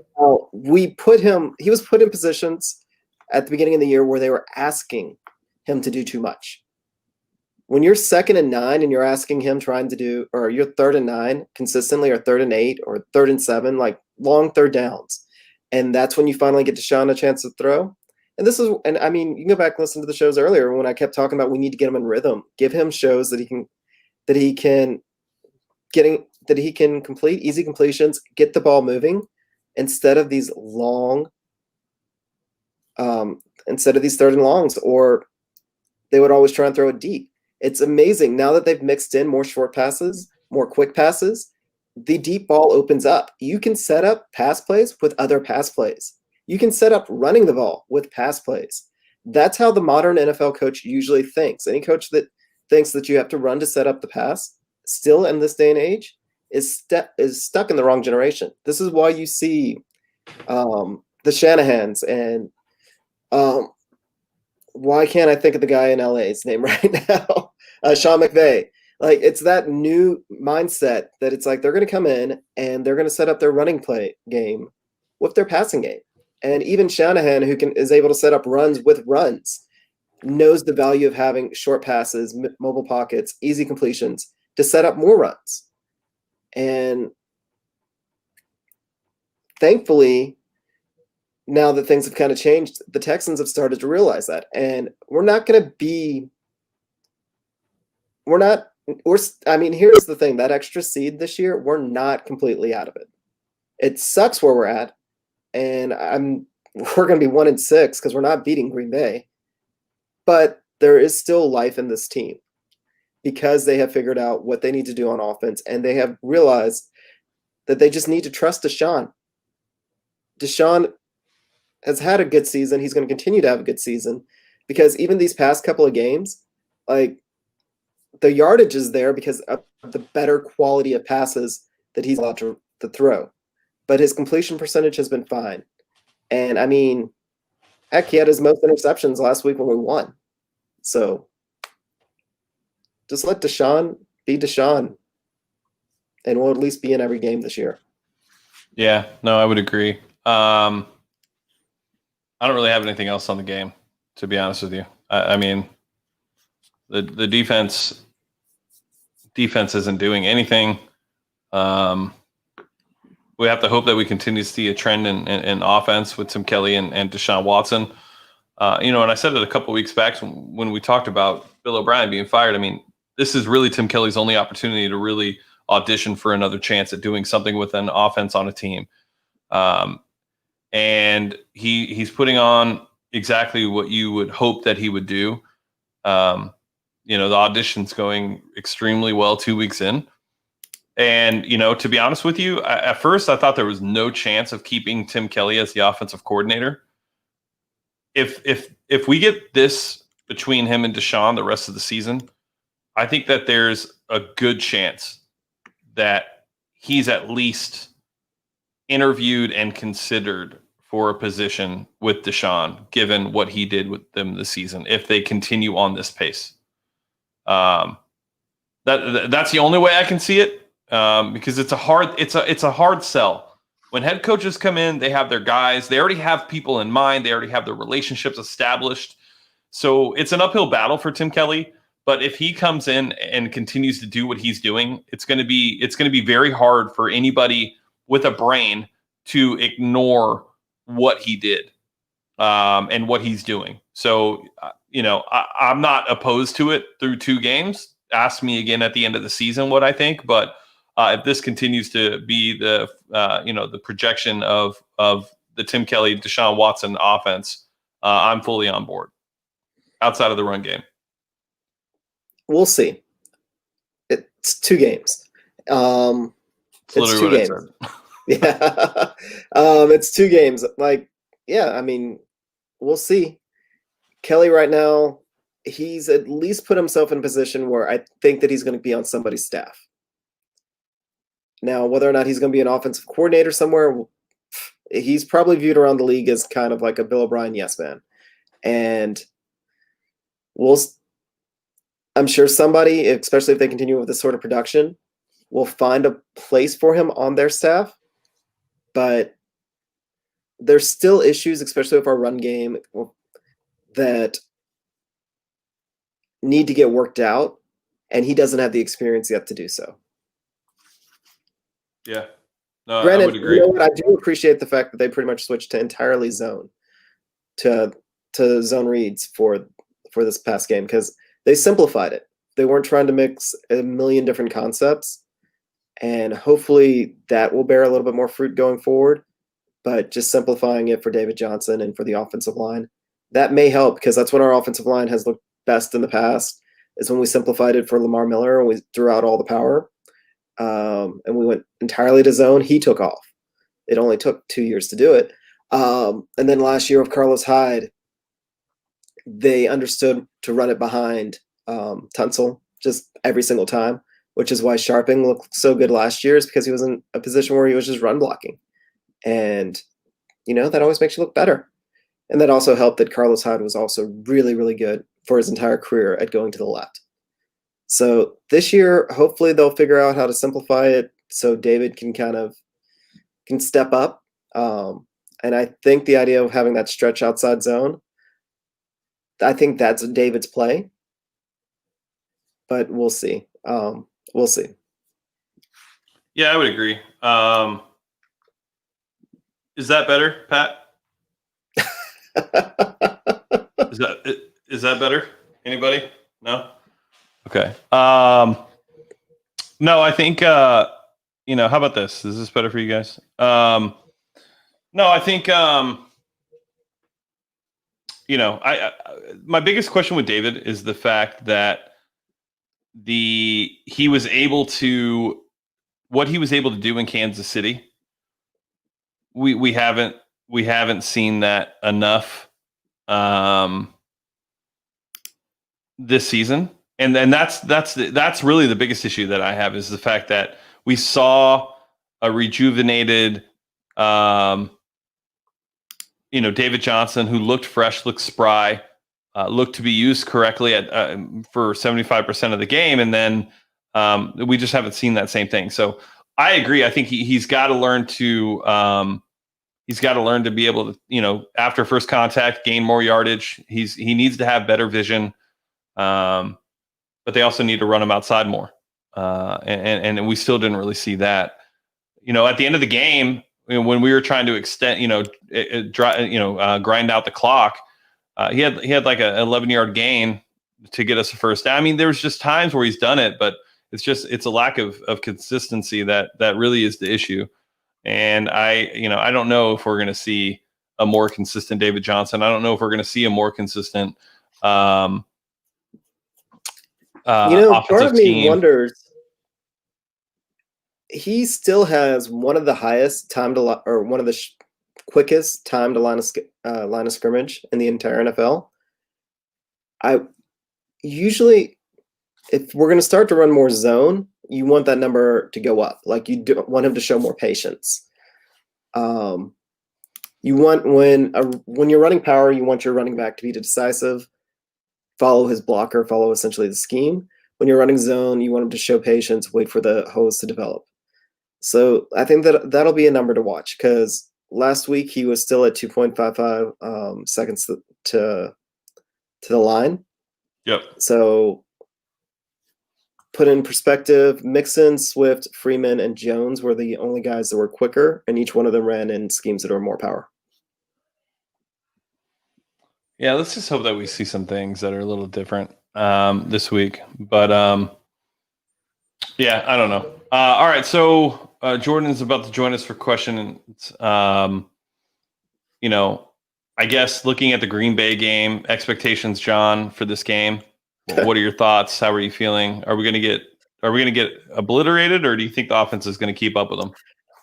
He was put in positions at the beginning of the year where they were asking him to do too much. When you're 2nd and 9 and you're asking him or you're 3rd and 9 consistently, or 3rd and 8 or 3rd and 7, like long third downs. And that's when you finally get Deshaun a chance to throw. And I mean, you can go back and listen to the shows earlier when I kept talking about we need to get him in rhythm, give him shows that he can that he can complete easy completions, get the ball moving instead of these long, instead of these third and longs, or they would always try and throw it deep. It's amazing now that they've mixed in more short passes, more quick passes. The deep ball opens up. You can set up pass plays with other pass plays. You can set up running the ball with pass plays. That's how the modern NFL coach usually thinks. Any coach that thinks that you have to run to set up the pass, still in this day and age, is stuck in the wrong generation. This is why you see the Shanahans and why can't I think of the guy in LA's name right now? Sean McVay. Like, it's that new mindset that it's like they're going to come in and they're going to set up their running play game with their passing game. And even Shanahan, who is able to set up runs with runs, knows the value of having short passes, mobile pockets, easy completions to set up more runs. And thankfully, now that things have kind of changed, the Texans have started to realize that. And here's the thing, that extra seed this year, we're not completely out of it. It sucks where we're at. And we're going to be 1-6 because we're not beating Green Bay. But there is still life in this team because they have figured out what they need to do on offense, and they have realized that they just need to trust Deshaun. Deshaun has had a good season. He's going to continue to have a good season because even these past couple of games, like, the yardage is there because of the better quality of passes that he's allowed to throw. But his completion percentage has been fine. And, I mean, heck, he had his most interceptions last week when we won. So just let Deshaun be Deshaun, and we'll at least be in every game this year. Yeah, no, I would agree. I don't really have anything else on the game, to be honest with you. I mean, the defense isn't doing anything. We have to hope that we continue to see a trend in offense with Tim Kelly and Deshaun Watson. And I said it a couple weeks back when we talked about Bill O'Brien being fired. I mean, this is really Tim Kelly's only opportunity to really audition for another chance at doing something with an offense on a team. And he's putting on exactly what you would hope that he would do. The audition's going extremely well 2 weeks in. And, to be honest with you, at first I thought there was no chance of keeping Tim Kelly as the offensive coordinator. If we get this between him and Deshaun the rest of the season, I think that there's a good chance that he's at least interviewed and considered for a position with Deshaun, given what he did with them this season, if they continue on this pace. That's the only way I can see it. Because it's a hard sell. When head coaches come in, they have their guys. They already have people in mind. They already have their relationships established. So it's an uphill battle for Tim Kelly. But if he comes in and continues to do what he's doing, it's going to be very hard for anybody with a brain to ignore what he did and what he's doing. So I'm not opposed to it through 2 games. Ask me again at the end of the season what I think, but. If this continues to be the projection of the Tim Kelly, Deshaun Watson offense, I'm fully on board. Outside of the run game, we'll see. It's 2 games. It's 2 games. Yeah, it's 2 games. Like, yeah, I mean, we'll see. Kelly right now, he's at least put himself in a position where I think that he's going to be on somebody's staff. Now, whether or not he's going to be an offensive coordinator somewhere, he's probably viewed around the league as kind of like a Bill O'Brien yes man. And I'm sure somebody, especially if they continue with this sort of production, will find a place for him on their staff. But there's still issues, especially with our run game, that need to get worked out, and he doesn't have the experience yet to do so. Yeah. No, Granted, I would agree. You know what? I do appreciate the fact that they pretty much switched to entirely zone to zone reads for this past game because they simplified it. They weren't trying to mix a million different concepts. and hopefully that will bear a little bit more fruit going forward. But just simplifying it for David Johnson and for the offensive line, that may help, because that's when our offensive line has looked best in the past, is when we simplified it for Lamar Miller and we threw out all the power, and we went entirely to zone. He took off. It only took 2 years to do it. And then last year with Carlos Hyde, they understood to run it behind Tunsil just every single time, which is why Sharping looked so good last year, is because he was in a position where he was just run blocking. And, that always makes you look better. And that also helped that Carlos Hyde was also really, really good for his entire career at going to the left. So this year, hopefully they'll figure out how to simplify it so David can step up. And I think the idea of having that stretch outside zone, I think that's David's play. But we'll see. We'll see. Yeah, I would agree. Is that better, Pat? Is that better? Anybody? No? Okay. No, I think how about this? Is this better for you guys? No, I think my biggest question with David is the fact that he was able to do in Kansas City. We haven't seen that enough this season, and that's really the biggest issue that I have, is the fact that we saw a rejuvenated David Johnson, who looked fresh, looked spry, looked to be used correctly for 75% of the game, and then we just haven't seen that same thing. So I agree. I think he's got to learn to be able to, after first contact, gain more yardage. He needs to have better vision, but they also need to run him outside more, and we still didn't really see that. At the end of the game, when we were trying to extend, grind out the clock, he had like a 11-yard gain to get us a first down. I mean, there's just times where he's done it, but it's a lack of consistency that really is the issue. And I don't know if we're going to see a more consistent David Johnson. I don't know if we're going to see a more consistent part offensive of me team. wonders, he still has one of the highest one of the quickest time to line of scrimmage in the entire NFL. I usually, if we're going to start to run more zone, you want that number to go up. Like, you want him to show more patience. You want, when you're running power, you want your running back to be decisive, follow his blocker, follow essentially the scheme. When you're running zone, you want him to show patience, wait for the hose to develop. So I think that'll be a number to watch, because last week he was still at 2.55 seconds to the line. Yep. So put in perspective, Mixon, Swift, Freeman, and Jones were the only guys that were quicker, and each one of them ran in schemes that are more power. Yeah, let's just hope that we see some things that are a little different this week. But yeah, I don't know. All right, so Jordan is about to join us for questions. I guess looking at the Green Bay game, expectations, John, for this game. What are your thoughts? How are you feeling? Are we going to get obliterated, or do you think the offense is going to keep up with them?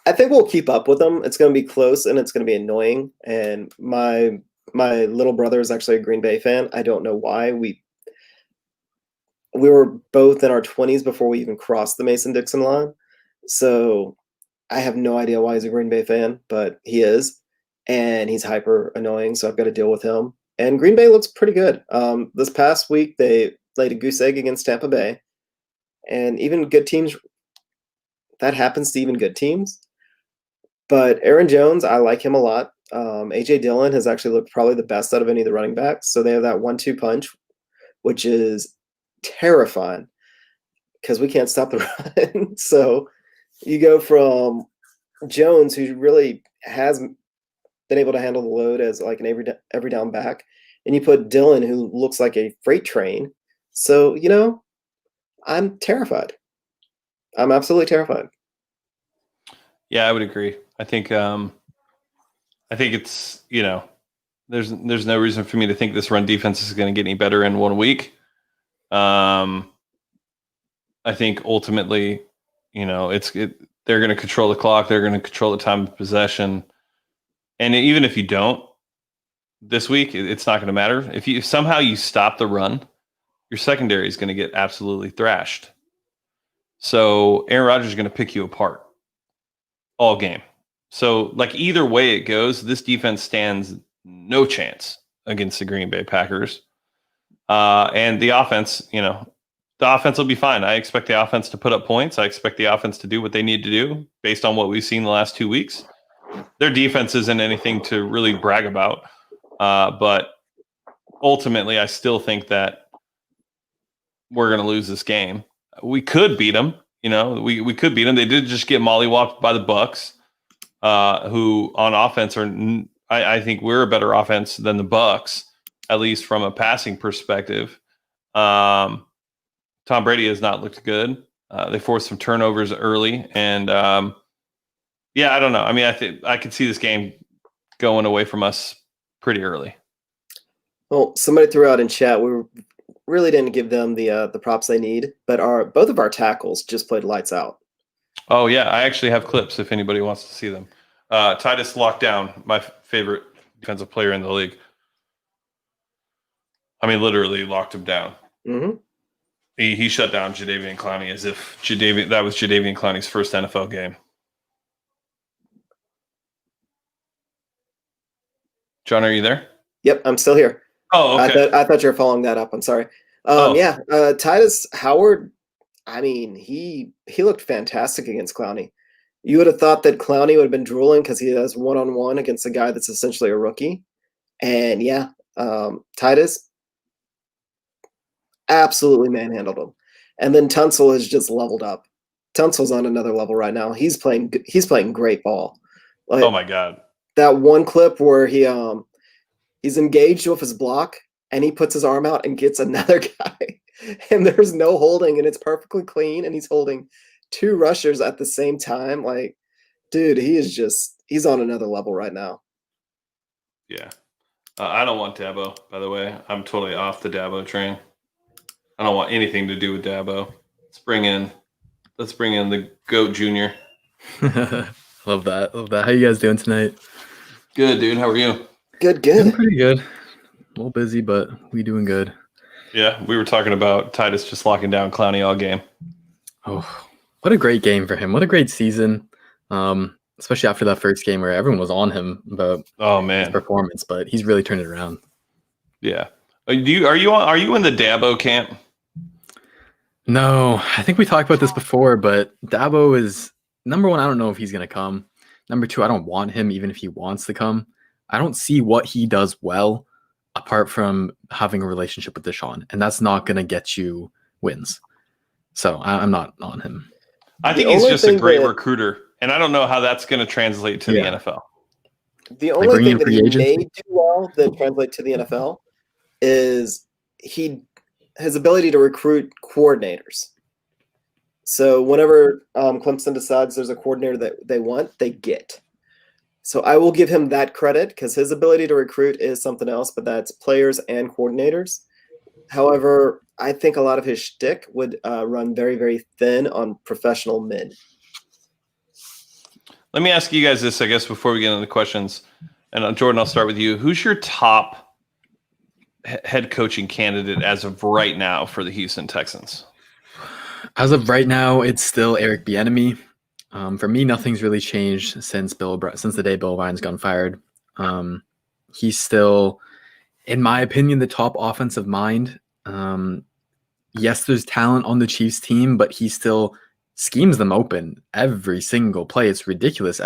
I think we'll keep up with them. It's going to be close, and it's going to be annoying. And my little brother is actually a Green Bay fan. I don't know why. We were both in our 20s before we even crossed the Mason-Dixon line. So I have no idea why he's a Green Bay fan, but he is. And he's hyper annoying, so I've got to deal with him. And Green Bay looks pretty good. This past week, they laid a goose egg against Tampa Bay. And even good teams, that happens to even good teams. But Aaron Jones, I like him a lot. A.J. Dillon has actually looked probably the best out of any of the running backs. So they have that 1-2 punch, which is terrifying because we can't stop the run. So you go from Jones, who really has been able to handle the load as like an every down back, and you put Dillon, who looks like a freight train. So, I'm terrified. I'm absolutely terrified. Yeah, I would agree. I think it's, there's no reason for me to think this run defense is going to get any better in 1 week. I think ultimately, they're going to control the clock. They're going to control the time of possession. And even if you don't this week, it's not going to matter. If somehow you stop the run, your secondary is going to get absolutely thrashed. So Aaron Rodgers is going to pick you apart all game. So like either way it goes, this defense stands no chance against the Green Bay Packers. And the offense, the offense will be fine. I expect the offense to put up points. I expect the offense to do what they need to do based on what we've seen the last 2 weeks. Their defense isn't anything to really brag about. But ultimately, I still think that we're going to lose this game. We could beat them. We could beat them. They did just get mollywopped by the Bucks, who on offense I think we're a better offense than the Bucks, at least from a passing perspective. Tom Brady has not looked good. They forced some turnovers early, and I don't know. I mean, I think I could see this game going away from us pretty early. Well, somebody threw out in chat we really didn't give them the props they need, but both of our tackles just played lights out. Oh yeah, I actually have clips if anybody wants to see them. Titus locked down, my favorite defensive player in the league. I mean, literally locked him down. Mm-hmm. He shut down Jadeveon Clowney as if that was Jadeveon Clowney's first NFL game. John, are you there? Yep, I'm still here. Oh, okay. I thought you were following that up. I'm sorry. Yeah, Titus Howard, I mean, he looked fantastic against Clowney. You would have thought that Clowney would have been drooling because he has one-on-one against a guy that's essentially a rookie. And yeah, Titus absolutely manhandled him. And then Tunsil has just leveled up. Tunsil's on another level right now. He's playing great ball. Like, oh my God. That one clip where he's engaged with his block and he puts his arm out and gets another guy and there's no holding and it's perfectly clean and he's holding two rushers at the same time. Like, dude, he's on another level right now. Yeah. I don't want Dabo, by the way. I'm totally off the Dabo train. I don't want anything to do with Dabo. Let's bring in the GOAT Junior. Love that. How you guys doing tonight? Good, dude. How are you? Good. Doing pretty good. A little busy, but we doing good. Yeah, we were talking about Titus just locking down Clowney all game. Oh, what a great game for him. What a great season. Especially after that first game where everyone was on him about his performance, but he's really turned it around. Yeah. Are you in the Dabo camp? No, I think we talked about this before, but Dabo is number one. I don't know if he's going to come. Number two, I don't want him, even if he wants to come. I don't see what he does well apart from having a relationship with Deshaun, and that's not going to get you wins. So I'm not on him. I think he's just a great recruiter, and I don't know how that's going to translate to the NFL. The only thing that he may do well that translates to the NFL is his ability to recruit coordinators. So whenever Clemson decides there's a coordinator that they want, they get. So I will give him that credit because his ability to recruit is something else, but that's players and coordinators. However, I think a lot of his shtick would run very, very thin on professional mid. Let me ask you guys this, I guess, before we get into the questions. And Jordan, I'll start with you. Who's your top head coaching candidate as of right now for the Houston Texans? As of right now, it's still Eric Bieniemy. For me, nothing's really changed since the day Bill O'Brien's gone fired. He's still, in my opinion, the top offensive mind. Yes, there's talent on the Chiefs team, but he still schemes them open every single play. It's ridiculous.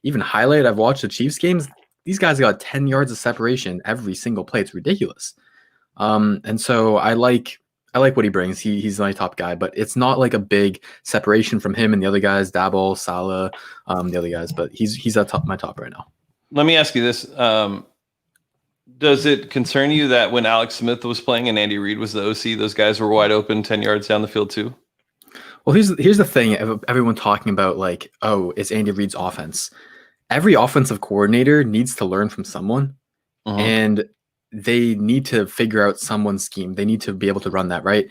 Even highlight I've watched the Chiefs games, these guys got 10 yards of separation every single play. It's ridiculous. And so I like what he brings. He's my top guy, but it's not like a big separation from him and the other guys, Dabo, Salah, the other guys, but he's at my top right now. Let me ask you this. Does it concern you that when Alex Smith was playing and Andy Reid was the OC, those guys were wide open 10 yards down the field too? Well, here's the thing of everyone talking about like, oh, it's Andy Reid's offense. Every offensive coordinator needs to learn from someone, and they need to figure out someone's scheme. They need to be able to run that, right?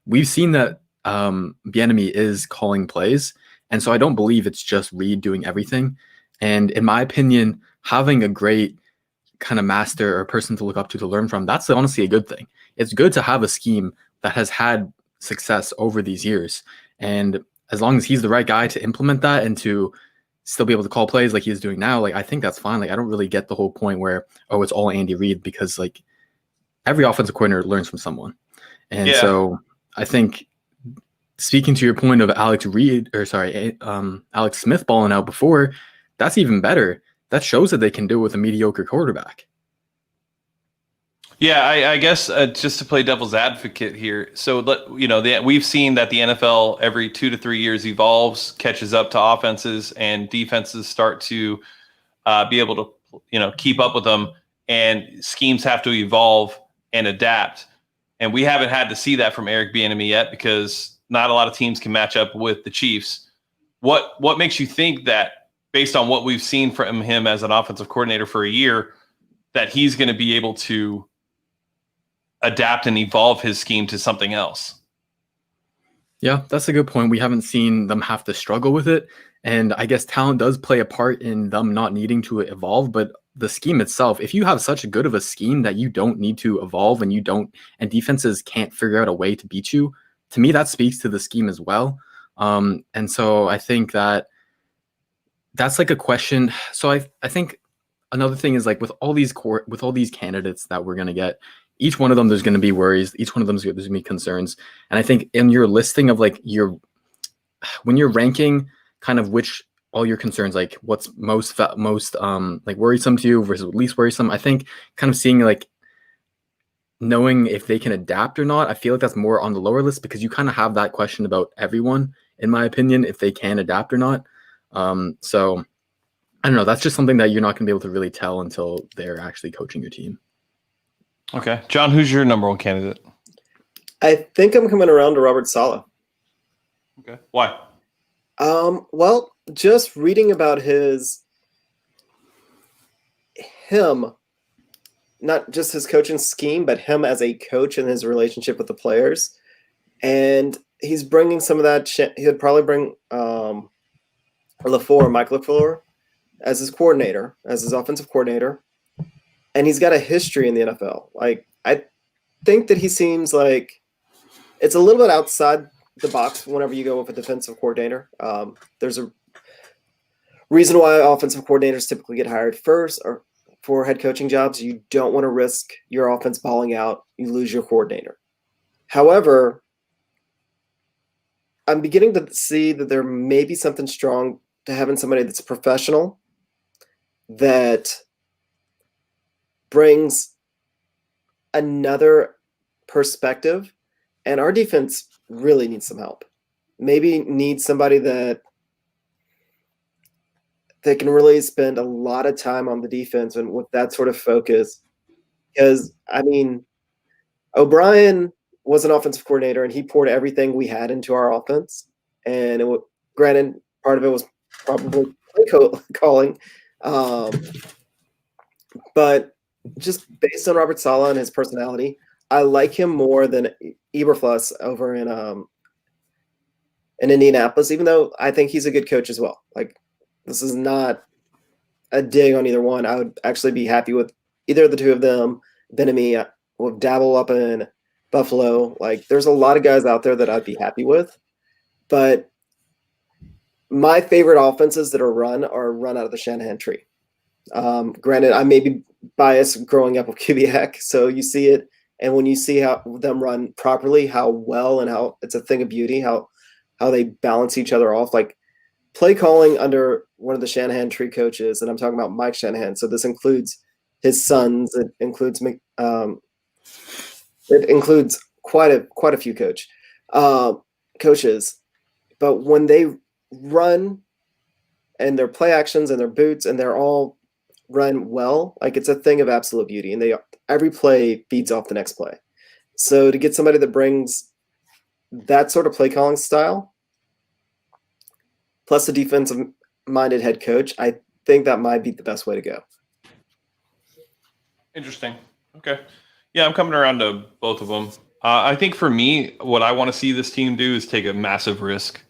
We've seen that Bieniemy is calling plays, and so I don't believe it's just Reid doing everything. And in my opinion, having a great kind of master or person to look up to learn from, that's honestly a good thing. It's good to have a scheme that has had success over these years. And as long as he's the right guy to implement that and to still be able to call plays like he's doing now, like I think that's fine. Like I don't really get the whole point where, oh, it's all Andy Reid, because like every offensive coordinator learns from someone. And so I think, speaking to your point of Alex Smith balling out before, that's even better. That shows that they can do it with a mediocre quarterback. Yeah, I guess just to play devil's advocate here. So, we've seen that the NFL every 2 to 3 years evolves, catches up to offenses, and defenses start to be able to, keep up with them, and schemes have to evolve and adapt. And we haven't had to see that from Eric Bieniemy yet, because not a lot of teams can match up with the Chiefs. What makes you think that, based on what we've seen from him as an offensive coordinator for a year, that he's going to be able to adapt and evolve his scheme to something else? Yeah, that's a good point. We haven't seen them have to struggle with it. And I guess talent does play a part in them not needing to evolve, but the scheme itself, if you have such a good of a scheme that you don't need to evolve and defenses can't figure out a way to beat you, to me, that speaks to the scheme as well. And so I think that's like a question. So I think another thing is, like, with all these candidates that we're going to get, each one of them, there's going to be worries. Each one of them, there's going to be concerns. And I think in your listing of like when you're ranking kind of all your concerns, like what's most like worrisome to you versus least worrisome, I think kind of seeing like knowing if they can adapt or not, I feel like that's more on the lower list, because you kind of have that question about everyone, in my opinion, if they can adapt or not. So I don't know. That's just something that you're not going to be able to really tell until they're actually coaching your team. Okay. John, who's your number one candidate? I think I'm coming around to Robert Saleh. Okay. Why? Well, just reading about him, not just his coaching scheme, but him as a coach and his relationship with the players. And he's bringing some of that. He would probably bring Mike LaFleur, as his coordinator, as his offensive coordinator. And he's got a history in the NFL. Like, I think that he seems like it's a little bit outside the box whenever you go with a defensive coordinator. There's a reason why offensive coordinators typically get hired first, or for head coaching jobs. You don't want to risk your offense balling out. You lose your coordinator. However, I'm beginning to see that there may be something strong to having somebody that's professional, that brings another perspective. And our defense really needs some help. Maybe needs somebody that can really spend a lot of time on the defense and with that sort of focus. Because, I mean, O'Brien was an offensive coordinator, and he poured everything we had into our offense. And granted, part of it was probably play calling. But just based on Robert Saleh and his personality, I like him more than Eberflus over in Indianapolis, even though I think he's a good coach as well. Like, this is not a dig on either one. I would actually be happy with either of the two of them. Bieniemy would dabble up in Buffalo. Like, there's a lot of guys out there that I'd be happy with. But my favorite offenses that are run out of the Shanahan tree. Granted, I may be biased growing up with Kubiak, so you see it, and when you see how them run properly, how well, and how it's a thing of beauty, how they balance each other off. Like, play calling under one of the Shanahan tree coaches, and I'm talking about Mike Shanahan. So this includes his sons. It includes quite a few coaches. But when they run, and their play actions and their boots, and they're all run well, like, it's a thing of absolute beauty, and every play feeds off the next play. So to get somebody that brings that sort of play calling style, plus a defensive-minded head coach, I think that might be the best way to go. Interesting. Okay. Yeah, I'm coming around to both of them. I think for me, what I want to see this team do is take a massive risk.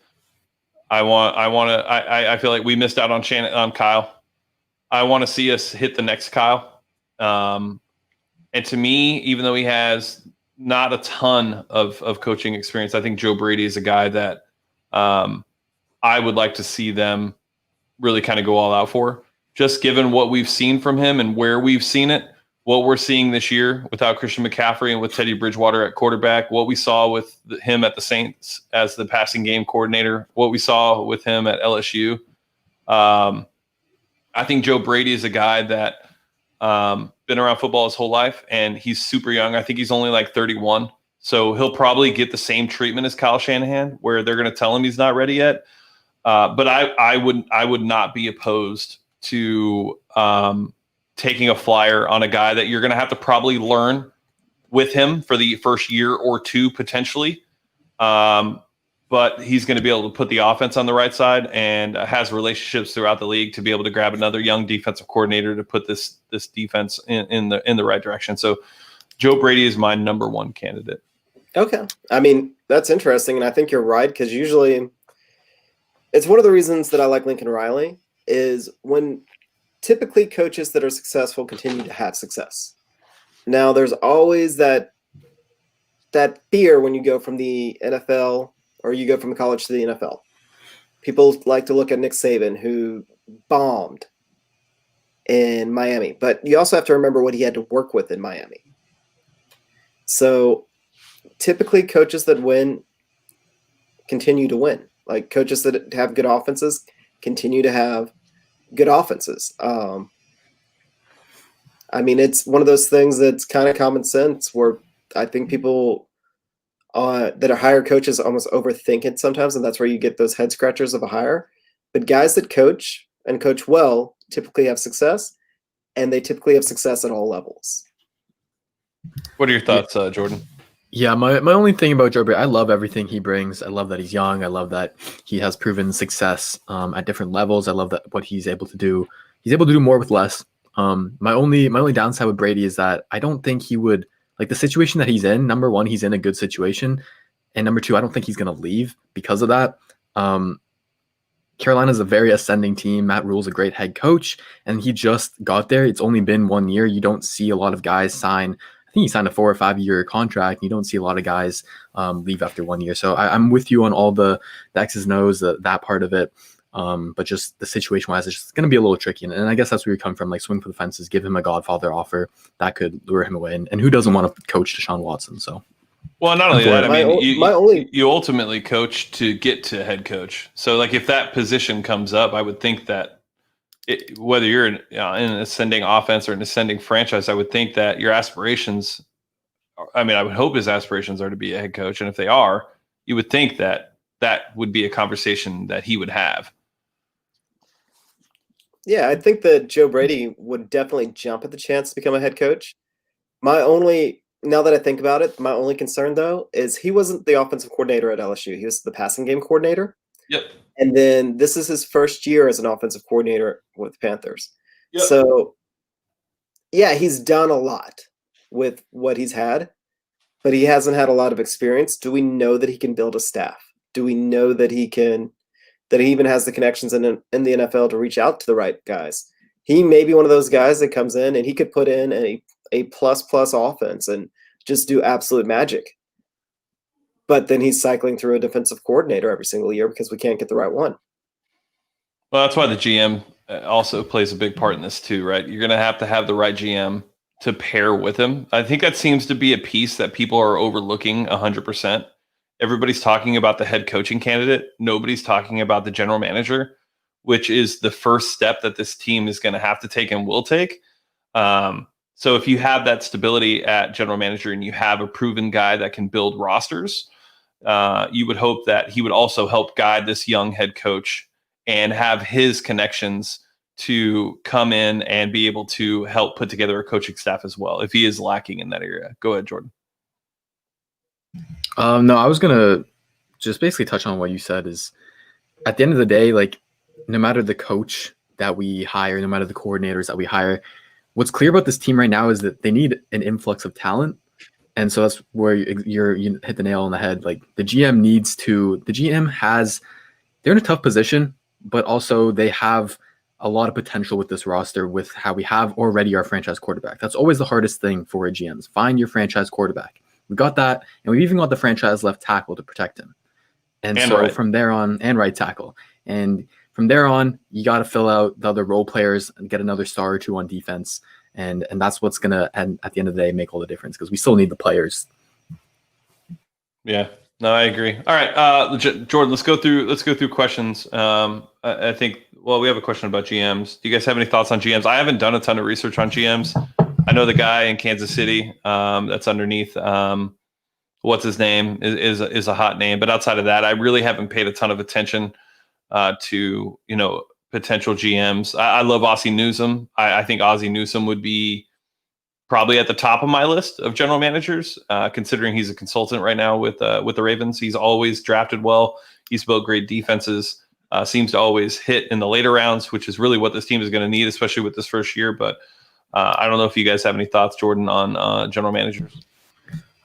I feel like we missed out on Kyle. I want to see us hit the next Kyle. And to me, even though he has not a ton of coaching experience, I think Joe Brady is a guy that I would like to see them really kind of go all out for. Just given what we've seen from him and where we've seen it, what we're seeing this year without Christian McCaffrey and with Teddy Bridgewater at quarterback, what we saw with him at the Saints as the passing game coordinator, what we saw with him at LSU. I think Joe Brady is a guy that been around football his whole life, and he's super young. I think he's only like 31. So he'll probably get the same treatment as Kyle Shanahan, where they're going to tell him he's not ready yet. But I would not be opposed to taking a flyer on a guy that you're going to have to probably learn with him for the first year or two potentially. But he's going to be able to put the offense on the right side and has relationships throughout the league to be able to grab another young defensive coordinator to put this defense in the right direction. So Joe Brady is my number one candidate. Okay. I mean, that's interesting. And I think you're right, because usually it's one of the reasons that I like Lincoln Riley is when typically coaches that are successful continue to have success. Now, there's always that fear when you go from the NFL or you go from college to the NFL. People like to look at Nick Saban, who bombed in Miami, but you also have to remember what he had to work with in Miami. So typically coaches that win continue to win. Like coaches that have good offenses continue to have good offenses. I mean, it's one of those things that's kind of common sense where I think people that are hire coaches almost overthink it sometimes, and that's where you get those head scratchers of a hire. But guys that coach and coach well typically have success, and they typically have success at all levels. What are your thoughts, Jordan? Yeah, my only thing about Joe Brady, I love everything he brings. I love that he's young. I love that he has proven success at different levels. I love that what he's able to do. He's able to do more with less. My only downside with Brady is that I don't think he would like the situation that he's in. Number one, he's in a good situation, and number two, I don't think he's going to leave because of that. Carolina's a very ascending team. Matt Rule's a great head coach, and he just got there. It's only been 1 year. You don't see a lot of guys sign. I think he signed a 4 or 5 year contract. You don't see a lot of guys leave after 1 year. So I'm with you on all the X's and O's, that part of it. But just the situation wise, it's just going to be a little tricky. And I guess that's where you come from, like swing for the fences, give him a Godfather offer that could lure him away. And who doesn't want to coach Deshaun Watson? So, well, not only that, I mean, you ultimately coach to get to head coach. So like if that position comes up, I would think that whether you're in an ascending offense or an ascending franchise, I would think that your aspirations, I mean, I would hope his aspirations are to be a head coach. And if they are, you would think that that would be a conversation that he would have. Yeah, I think that Joe Brady would definitely jump at the chance to become a head coach. Now that I think about it, my only concern, though, is he wasn't the offensive coordinator at LSU. He was the passing game coordinator. Yep. And then this is his first year as an offensive coordinator with the Panthers. Yep. So, yeah, he's done a lot with what he's had, but he hasn't had a lot of experience. Do we know that he can build a staff? Do we know that he even has the connections in the NFL to reach out to the right guys? He may be one of those guys that comes in and he could put in a plus offense and just do absolute magic. But then he's cycling through a defensive coordinator every single year because we can't get the right one. Well, that's why the GM also plays a big part in this too, right? You're going to have the right GM to pair with him. I think that seems to be a piece that people are overlooking 100%. Everybody's talking about the head coaching candidate. Nobody's talking about the general manager, which is the first step that this team is going to have to take and will take. So if you have that stability at general manager and you have a proven guy that can build rosters, you would hope that he would also help guide this young head coach and have his connections to come in and be able to help put together a coaching staff as well, if he is lacking in that area. Go ahead, Jordan. No, I was going to just basically touch on what you said is at the end of the day, like no matter the coach that we hire, no matter the coordinators that we hire, what's clear about this team right now is that they need an influx of talent. And so that's where you hit the nail on the head. Like the GM has, they're in a tough position, but also they have a lot of potential with this roster with how we have already our franchise quarterback. That's always the hardest thing for a GM is find your franchise quarterback. We got that, and we've even got the franchise left tackle to protect him. And so right. From there on, and right tackle. And from there on, you got to fill out the other role players and get another star or two on defense. And that's what's going to, at the end of the day, make all the difference because we still need the players. Yeah, no, I agree. All right, Jordan, let's go through questions. I think, well, we have a question about GMs. Do you guys have any thoughts on GMs? I haven't done a ton of research on GMs. I know the guy in Kansas City that's underneath. What's his name is a hot name, but outside of that, I really haven't paid a ton of attention to potential GMs. I love Ozzie Newsome. I think Ozzie Newsome would be probably at the top of my list of general managers, considering he's a consultant right now with the Ravens. He's always drafted well. He's built great defenses. Seems to always hit in the later rounds, which is really what this team is going to need, especially with this first year. But I don't know if you guys have any thoughts, Jordan, on general managers.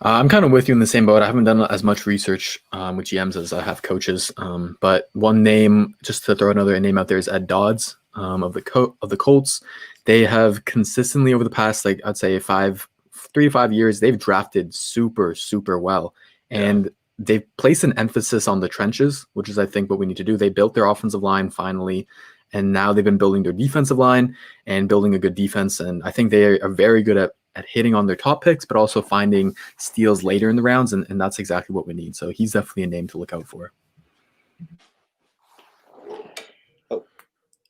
I'm kind of with you in the same boat. I haven't done as much research with GMs as I have coaches. But one name, just to throw another name out there, is Ed Dodds of the Colts. They have consistently over the past, like I'd say 3 to 5 years, they've drafted super, super well. And they've placed an emphasis on the trenches, which is, I think, what we need to do. They built their offensive line finally, and now they've been building their defensive line and building a good defense. And I think they are very good at hitting on their top picks, but also finding steals later in the rounds. And that's exactly what we need. So he's definitely a name to look out for.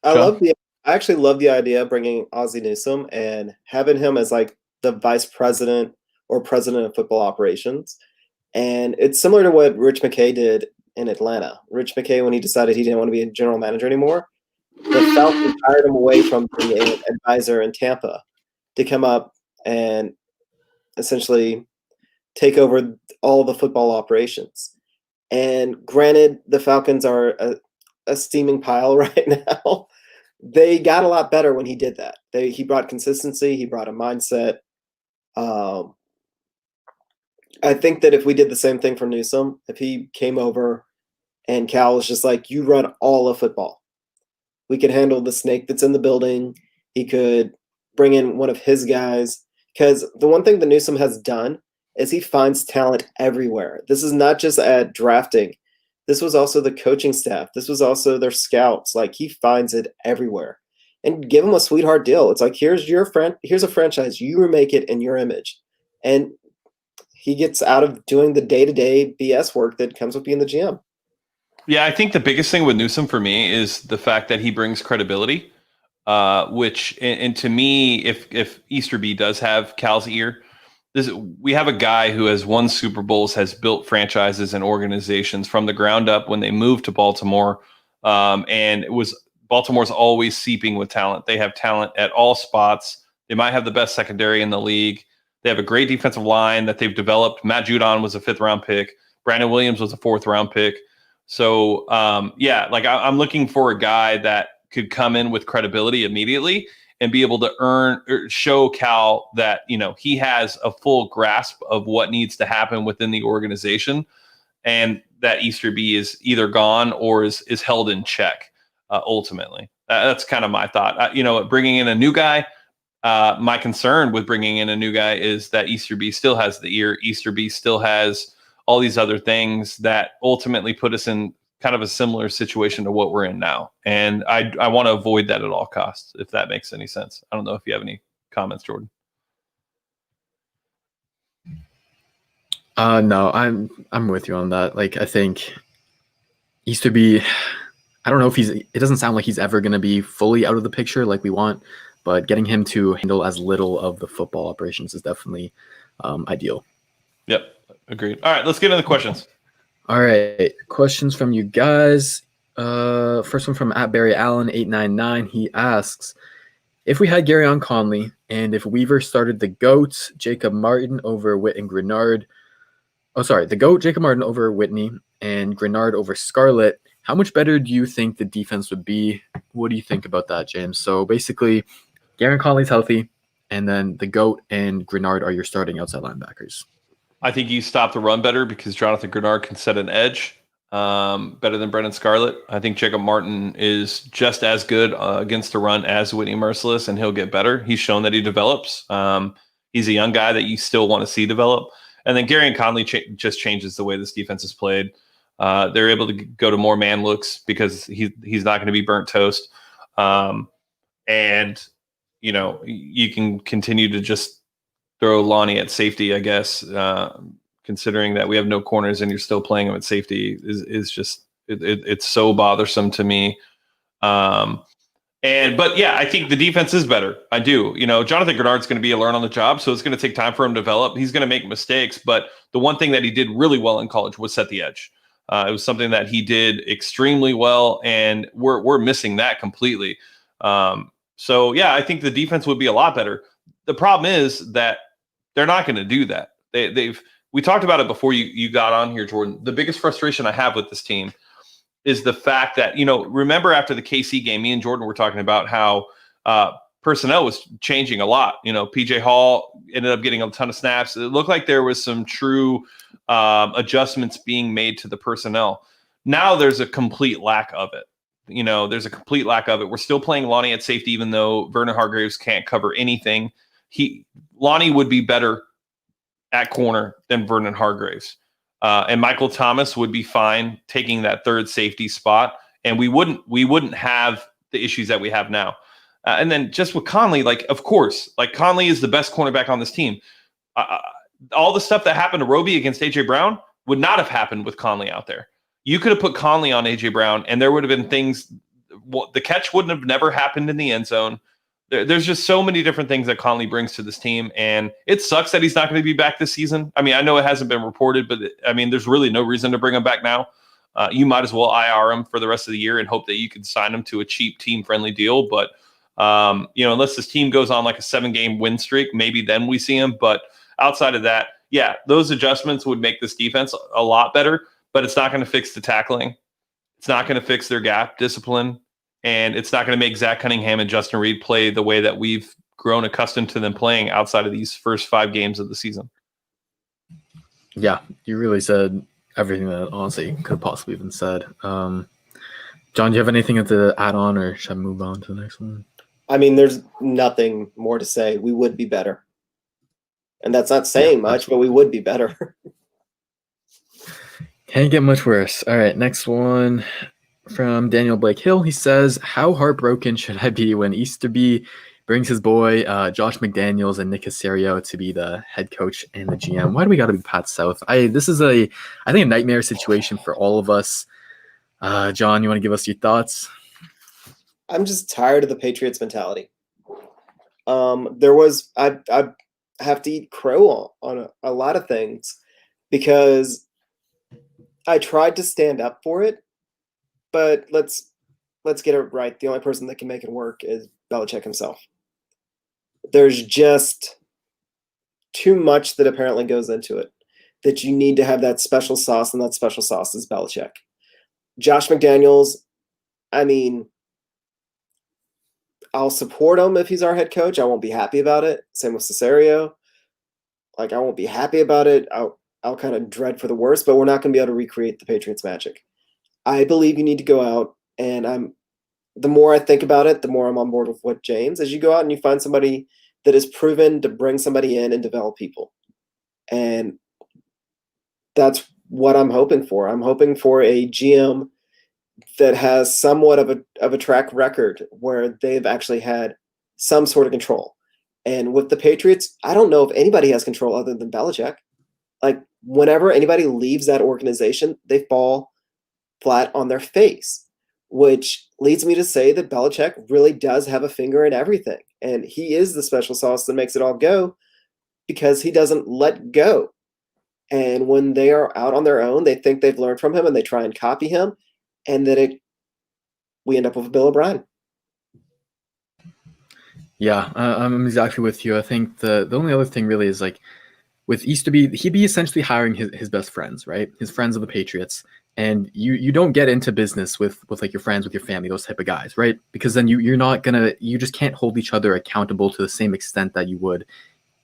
I actually love the idea of bringing Ozzie Newsome and having him as like the vice president or president of football operations. And it's similar to what Rich McKay did in Atlanta. Rich McKay, when he decided he didn't want to be a general manager anymore, the Falcons hired him away from being an advisor in Tampa to come up and essentially take over all the football operations. And granted, the Falcons are a steaming pile right now. They got a lot better when he did that. He brought consistency. He brought a mindset. I think that if we did the same thing for Newsome, if he came over and Cal was just like, you run all of football, we could handle the snake that's in the building. He could bring in one of his guys. Because the one thing that Newsome has done is he finds talent everywhere. This is not just at drafting. This was also the coaching staff. This was also their scouts. Like, he finds it everywhere. And give him a sweetheart deal. It's like, here's a franchise. You remake it in your image. And he gets out of doing the day-to-day BS work that comes with being the GM. Yeah, I think the biggest thing with Newsome for me is the fact that he brings credibility, which, and to me, if Easterby does have Cal's ear, we have a guy who has won Super Bowls, has built franchises and organizations from the ground up when they moved to Baltimore, and Baltimore's always seeping with talent. They have talent at all spots. They might have the best secondary in the league. They have a great defensive line that they've developed. Matt Judon was a 5th-round pick. Brandon Williams was a 4th-round pick. So, I'm looking for a guy that could come in with credibility immediately and be able to show Cal that, he has a full grasp of what needs to happen within the organization, and that Easterby is either gone or is held in check ultimately. That's kind of my thought. Bringing in a new guy, my concern with bringing in a new guy is that Easterby still has the ear. Easterby still has all these other things that ultimately put us in kind of a similar situation to what we're in now. And I want to avoid that at all costs, if that makes any sense. I don't know if you have any comments, Jordan. No, I'm with you on that. Like, I think Easterby, I don't know if it doesn't sound like he's ever going to be fully out of the picture like we want, but getting him to handle as little of the football operations is definitely ideal. Yep. Agreed. All right, let's get into the questions. All right, questions from you guys. First one from @BarryAllen899. He asks, if we had Garyon Conley and if Weaver started the GOAT, Jacob Martin over Witt and Grenard. Oh, sorry, the GOAT, Jacob Martin over Whitney and Grenard over Scarlett. How much better do you think the defense would be? What do you think about that, James? So basically, Garen Conley's healthy, and then the GOAT and Grenard are your starting outside linebackers. I think you stop the run better because Jonathan Grenard can set an edge better than Brendan Scarlett. I think Jacob Martin is just as good against the run as Whitney Merciless, and he'll get better. He's shown that he develops. He's a young guy that you still want to see develop. And then Gary and Conley just changes the way this defense is played. They're able to go to more man looks because he's not going to be burnt toast. And, you know, you can continue to just throw Lonnie at safety, I guess, considering that we have no corners and you're still playing him at safety is just it's so bothersome to me. But yeah, I think the defense is better. I do. You know, Jonathan Grenard's going to be a learn on the job, so it's going to take time for him to develop. He's going to make mistakes, but the one thing that he did really well in college was set the edge. It was something that he did extremely well, and we're missing that completely. So yeah, I think the defense would be a lot better. The problem is that they're not going to do that. We talked about it before you got on here, Jordan. The biggest frustration I have with this team is the fact that, you know, remember after the KC game, me and Jordan were talking about how personnel was changing a lot. You know, PJ Hall ended up getting a ton of snaps. It looked like there was some true adjustments being made to the personnel. Now there's a complete lack of it. You know, there's a complete lack of it. We're still playing Lonnie at safety, even though Vernon Hargreaves can't cover anything. Lonnie would be better at corner than Vernon Hargreaves. And Michael Thomas would be fine taking that third safety spot. And we wouldn't have the issues that we have now. And then just with Conley, like, of course, like Conley is the best cornerback on this team. All the stuff that happened to Roby against A.J. Brown would not have happened with Conley out there. You could have put Conley on A.J. Brown and there would have been things, the catch wouldn't have never happened in the end zone. There's just so many different things that Conley brings to this team, and it sucks that he's not going to be back this season. I mean, I know it hasn't been reported, but I mean, there's really no reason to bring him back now. You might as well IR him for the rest of the year and hope that you can sign him to a cheap team-friendly deal. But, you know, unless this team goes on like a 7-game win streak, maybe then we see him. But outside of that, yeah, those adjustments would make this defense a lot better, but it's not going to fix the tackling. It's not going to fix their gap discipline. And it's not going to make Zach Cunningham and Justin Reed play the way that we've grown accustomed to them playing outside of these first 5 games of the season. Yeah, you really said everything that honestly could have possibly been said. John, do you have anything to add on, or should I move on to the next one? I mean, there's nothing more to say. We would be better. And that's not saying much, but we would be better. Can't get much worse. All right, next one. From Daniel Blake Hill, he says, how heartbroken should I be when Easterby brings his boy Josh McDaniels and Nick Caserio to be the head coach and the GM? Why do we got to be Pat South? This is I think a nightmare situation for all of us. John, you want to give us your thoughts? I'm just tired of the Patriots mentality. I have to eat crow on a lot of things because I tried to stand up for it. But let's get it right. The only person that can make it work is Belichick himself. There's just too much that apparently goes into it, that you need to have that special sauce, and that special sauce is Belichick. Josh McDaniels, I mean, I'll support him if he's our head coach. I won't be happy about it. Same with Caserio. Like, I won't be happy about it. I'll kind of dread for the worst, but we're not going to be able to recreate the Patriots magic. I believe you need to go out, and the more I think about it, the more I'm on board with what James, as you go out and you find somebody that is proven to bring somebody in and develop people. And that's what I'm hoping for. I'm hoping for a GM that has somewhat of a track record where they've actually had some sort of control. And with the Patriots, I don't know if anybody has control other than Belichick. Like, whenever anybody leaves that organization, they fall flat on their face, which leads me to say that Belichick really does have a finger in everything. And he is the special sauce that makes it all go because he doesn't let go. And when they are out on their own, they think they've learned from him and they try and copy him. And then we end up with Bill O'Brien. Yeah, I'm exactly with you. I think the only other thing really is, like, with Easterby, he'd be essentially hiring his best friends, right? His friends of the Patriots. And you don't get into business with like your friends, with your family, those type of guys, right? Because then you just can't hold each other accountable to the same extent that you would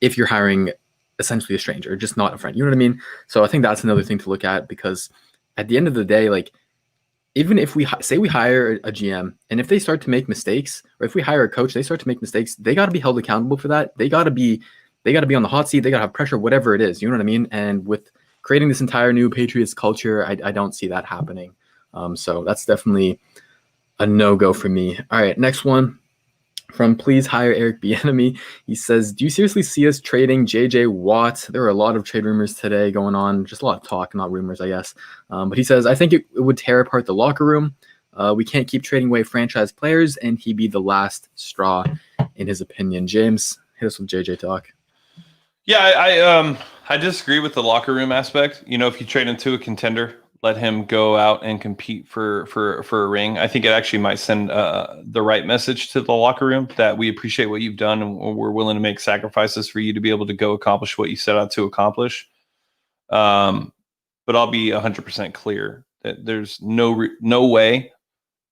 if you're hiring essentially a stranger, just not a friend. You know what I mean? So I think that's another thing to look at, because at the end of the day, like, even if we say we hire a GM and if they start to make mistakes, or if we hire a coach, they start to make mistakes, they got to be held accountable for that. They got to be on the hot seat. They got to have pressure, whatever it is. You know what I mean? And with creating this entire new Patriots culture, I don't see that happening. So that's definitely a no-go for me. All right, next one from Please Hire Eric Bieniemy. He says, do you seriously see us trading JJ Watt? There are a lot of trade rumors today going on, just a lot of talk, not rumors, I guess. But he says, I think it would tear apart the locker room. We can't keep trading away franchise players, and he'd be the last straw, in his opinion. James, hit us with JJ talk. Yeah, I disagree with the locker room aspect. You know, if you trade into a contender, let him go out and compete for a ring. I think it actually might send the right message to the locker room that we appreciate what you've done and we're willing to make sacrifices for you to be able to go accomplish what you set out to accomplish. But I'll be 100% clear that there's no way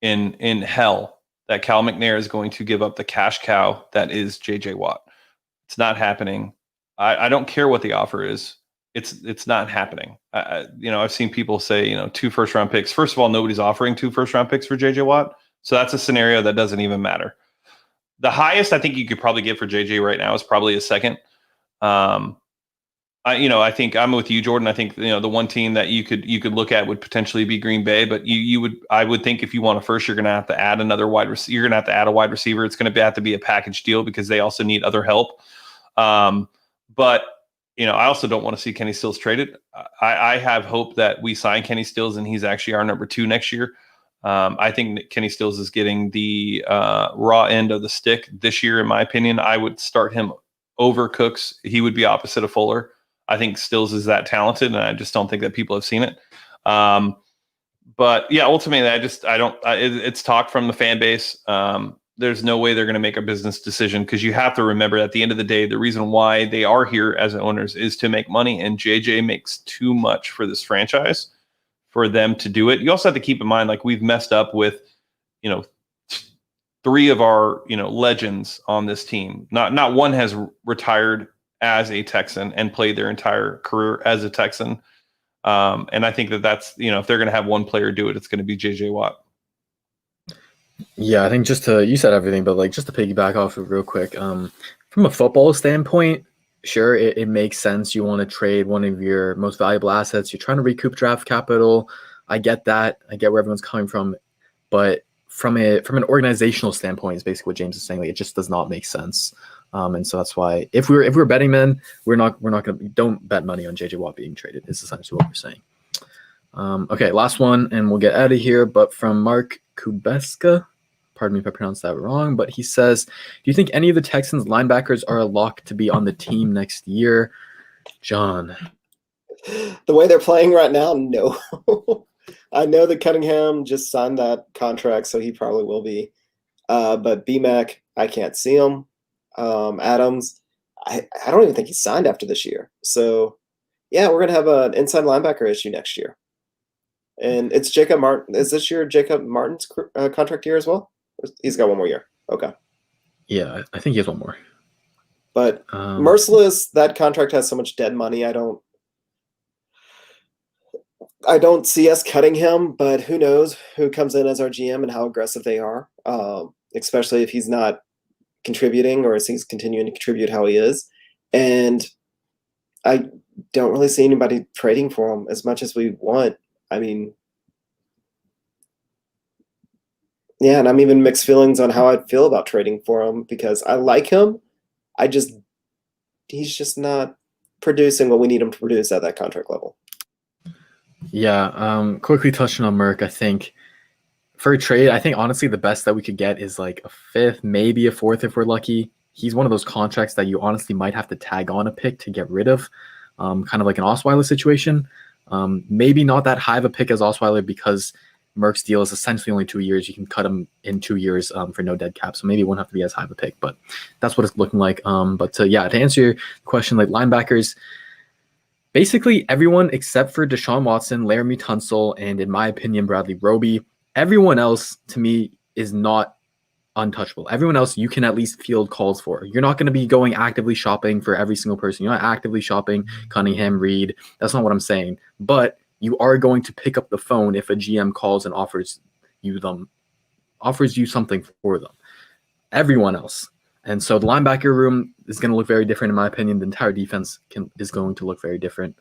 in hell that Cal McNair is going to give up the cash cow that is JJ Watt. It's not happening. I don't care what the offer is. It's not happening. I've seen people say, 2 first-round picks. First of all, nobody's offering 2 first-round picks for JJ Watt. So that's a scenario that doesn't even matter. The highest I think you could probably get for JJ right now is probably a second. I think I'm with you, Jordan. I think, the one team that you could look at would potentially be Green Bay, but I would think if you want a first, you're going to have to add another wide receiver. You're going to have to add a wide receiver. It's going to have to be a package deal because they also need other help. But I also don't want to see Kenny Stills traded. I have hope that we sign Kenny Stills and he's actually our number 2 next year. I think Kenny Stills is getting the raw end of the stick this year, in my opinion. I would start him over Cooks. He would be opposite of Fuller. I think Stills is that talented, and I just don't think that people have seen it. But yeah, ultimately, it's talk from the fan base. There's no way they're going to make a business decision, because you have to remember at the end of the day, the reason why they are here as owners is to make money, and JJ makes too much for this franchise for them to do it. You also have to keep in mind, like, we've messed up with, 3 of our, legends on this team. Not one has retired as a Texan and played their entire career as a Texan. And I think that's, if they're going to have one player do it, it's going to be JJ Watt. Yeah, I think you said everything, but just to piggyback off it real quick, from a football standpoint, sure, it makes sense. You want to trade one of your most valuable assets. You're trying to recoup draft capital. I get that. I get where everyone's coming from, but from an organizational standpoint, is basically what James is saying. It just does not make sense. And so that's why if we're betting men, don't bet money on JJ Watt being traded. Is essentially what we're saying. Okay, last one, and we'll get out of here. But from Mark Kubeska, pardon me if I pronounced that wrong, but he says, do you think any of the Texans linebackers are a lock to be on the team next year? John. The way they're playing right now, no. I know that Cunningham just signed that contract, so he probably will be. But BMAC, I can't see him. Adams, I don't even think he's signed after this year. So, yeah, we're going to have an inside linebacker issue next year. And it's Jacob Martin. Is this year Jacob Martin's contract year as well? He's got one more year. Okay. Yeah, I think he has one more. But Merciless, that contract has so much dead money. I don't see us cutting him, but who knows who comes in as our GM and how aggressive they are, especially if he's not contributing or if he's continuing to contribute how he is. And I don't really see anybody trading for him as much as we want. I mean, yeah, and I'm even mixed feelings on how I'd feel about trading for him because I like him. He's just not producing what we need him to produce at that contract level. Yeah, quickly touching on Merck, I think for a trade, I think honestly the best that we could get is like a 5th, maybe a 4th if we're lucky. He's one of those contracts that you honestly might have to tag on a pick to get rid of, kind of like an Osweiler situation. Maybe not that high of a pick as Osweiler because Merck's deal is essentially only 2 years. You can cut him in 2 years for no dead cap, so maybe it won't have to be as high of a pick, but that's what it's looking like. But to answer your question, like linebackers, basically everyone except for Deshaun Watson, Laramie Tunsil, and in my opinion, Bradley Roby, everyone else to me is not untouchable. Everyone else you can at least field calls for. You're not going to be going actively shopping for every single person. You're not actively shopping Cunningham, Reed. That's not what I'm saying. But you are going to pick up the phone if a GM calls and offers you something for them. Everyone else. And so the linebacker room is going to look very different in my opinion. The entire defense is going to look very different.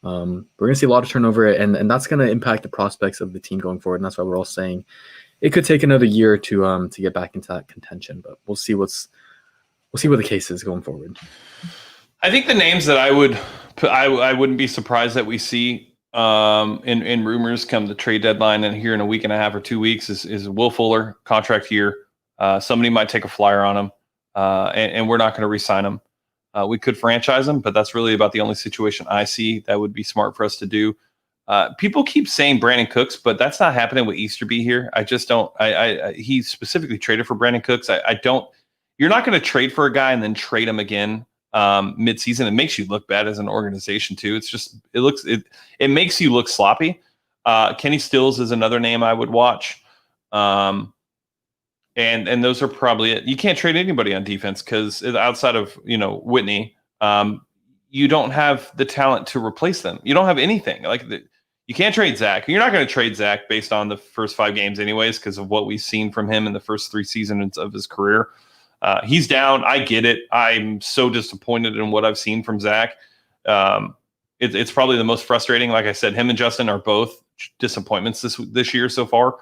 We're going to see a lot of turnover, and that's going to impact the prospects of the team going forward. And that's why we're all saying it could take another year to get back into that contention, but we'll see what the case is going forward. I think the names that I wouldn't be surprised that we see in rumors come the trade deadline and here in a week and a half or 2 weeks is Will Fuller, contract year. Somebody might take a flyer on him, and we're not going to re-sign him. We could franchise him, but that's really about the only situation I see that would be smart for us to do. People keep saying Brandon Cooks, but that's not happening with Easterby here. I just don't. He specifically traded for Brandon Cooks. I don't. You're not going to trade for a guy and then trade him again mid-season. It makes you look bad as an organization too. It's just it makes you look sloppy. Kenny Stills is another name I would watch. And those are probably it. You can't trade anybody on defense because outside of Whitney, you don't have the talent to replace them. You don't have anything you can't trade Zach. You're not going to trade Zach based on the first 5 games anyways because of what we've seen from him in the first 3 seasons of his career. He's down. I get it. I'm so disappointed in what I've seen from Zach. It's probably the most frustrating. Like I said, him and Justin are both disappointments this year so far.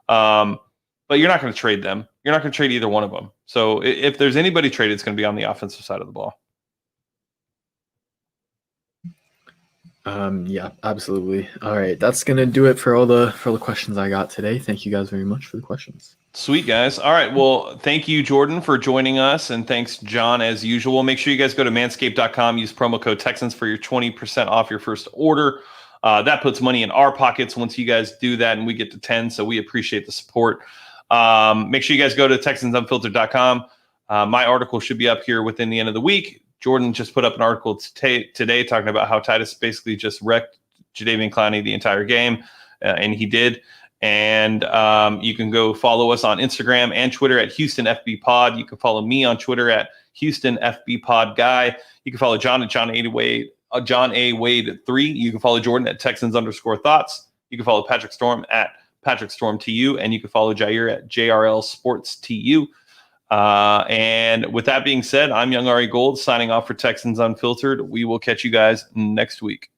But you're not going to trade them. You're not going to trade either one of them. So if there's anybody traded, it's going to be on the offensive side of the ball. Yeah, absolutely. All right, that's gonna do it for all the questions I got today. Thank you guys very much for the questions. Sweet, guys. All right, well, thank you, Jordan, for joining us, and thanks, John, as usual. Make sure you guys go to manscaped.com, use promo code Texans for your 20% off your first order. That puts money in our pockets once you guys do that, and we get to 10, so we appreciate the support. Make sure you guys go to TexansUnfiltered.com. My article should be up here within the end of the week. Jordan just put up an article today talking about how Titus basically just wrecked Jadeveon Clowney the entire game, and he did. And you can go follow us on Instagram and Twitter at HoustonFBPod. You can follow me on Twitter at HoustonFBPodGuy. You can follow John at John A. Wade 3. You can follow Jordan at Texans_thoughts. You can follow Patrick Storm at Patrick Storm TU, and you can follow Jair at JRL Sports TU. And with that being said, I'm Young Ari Gold signing off for Texans Unfiltered. We will catch you guys next week.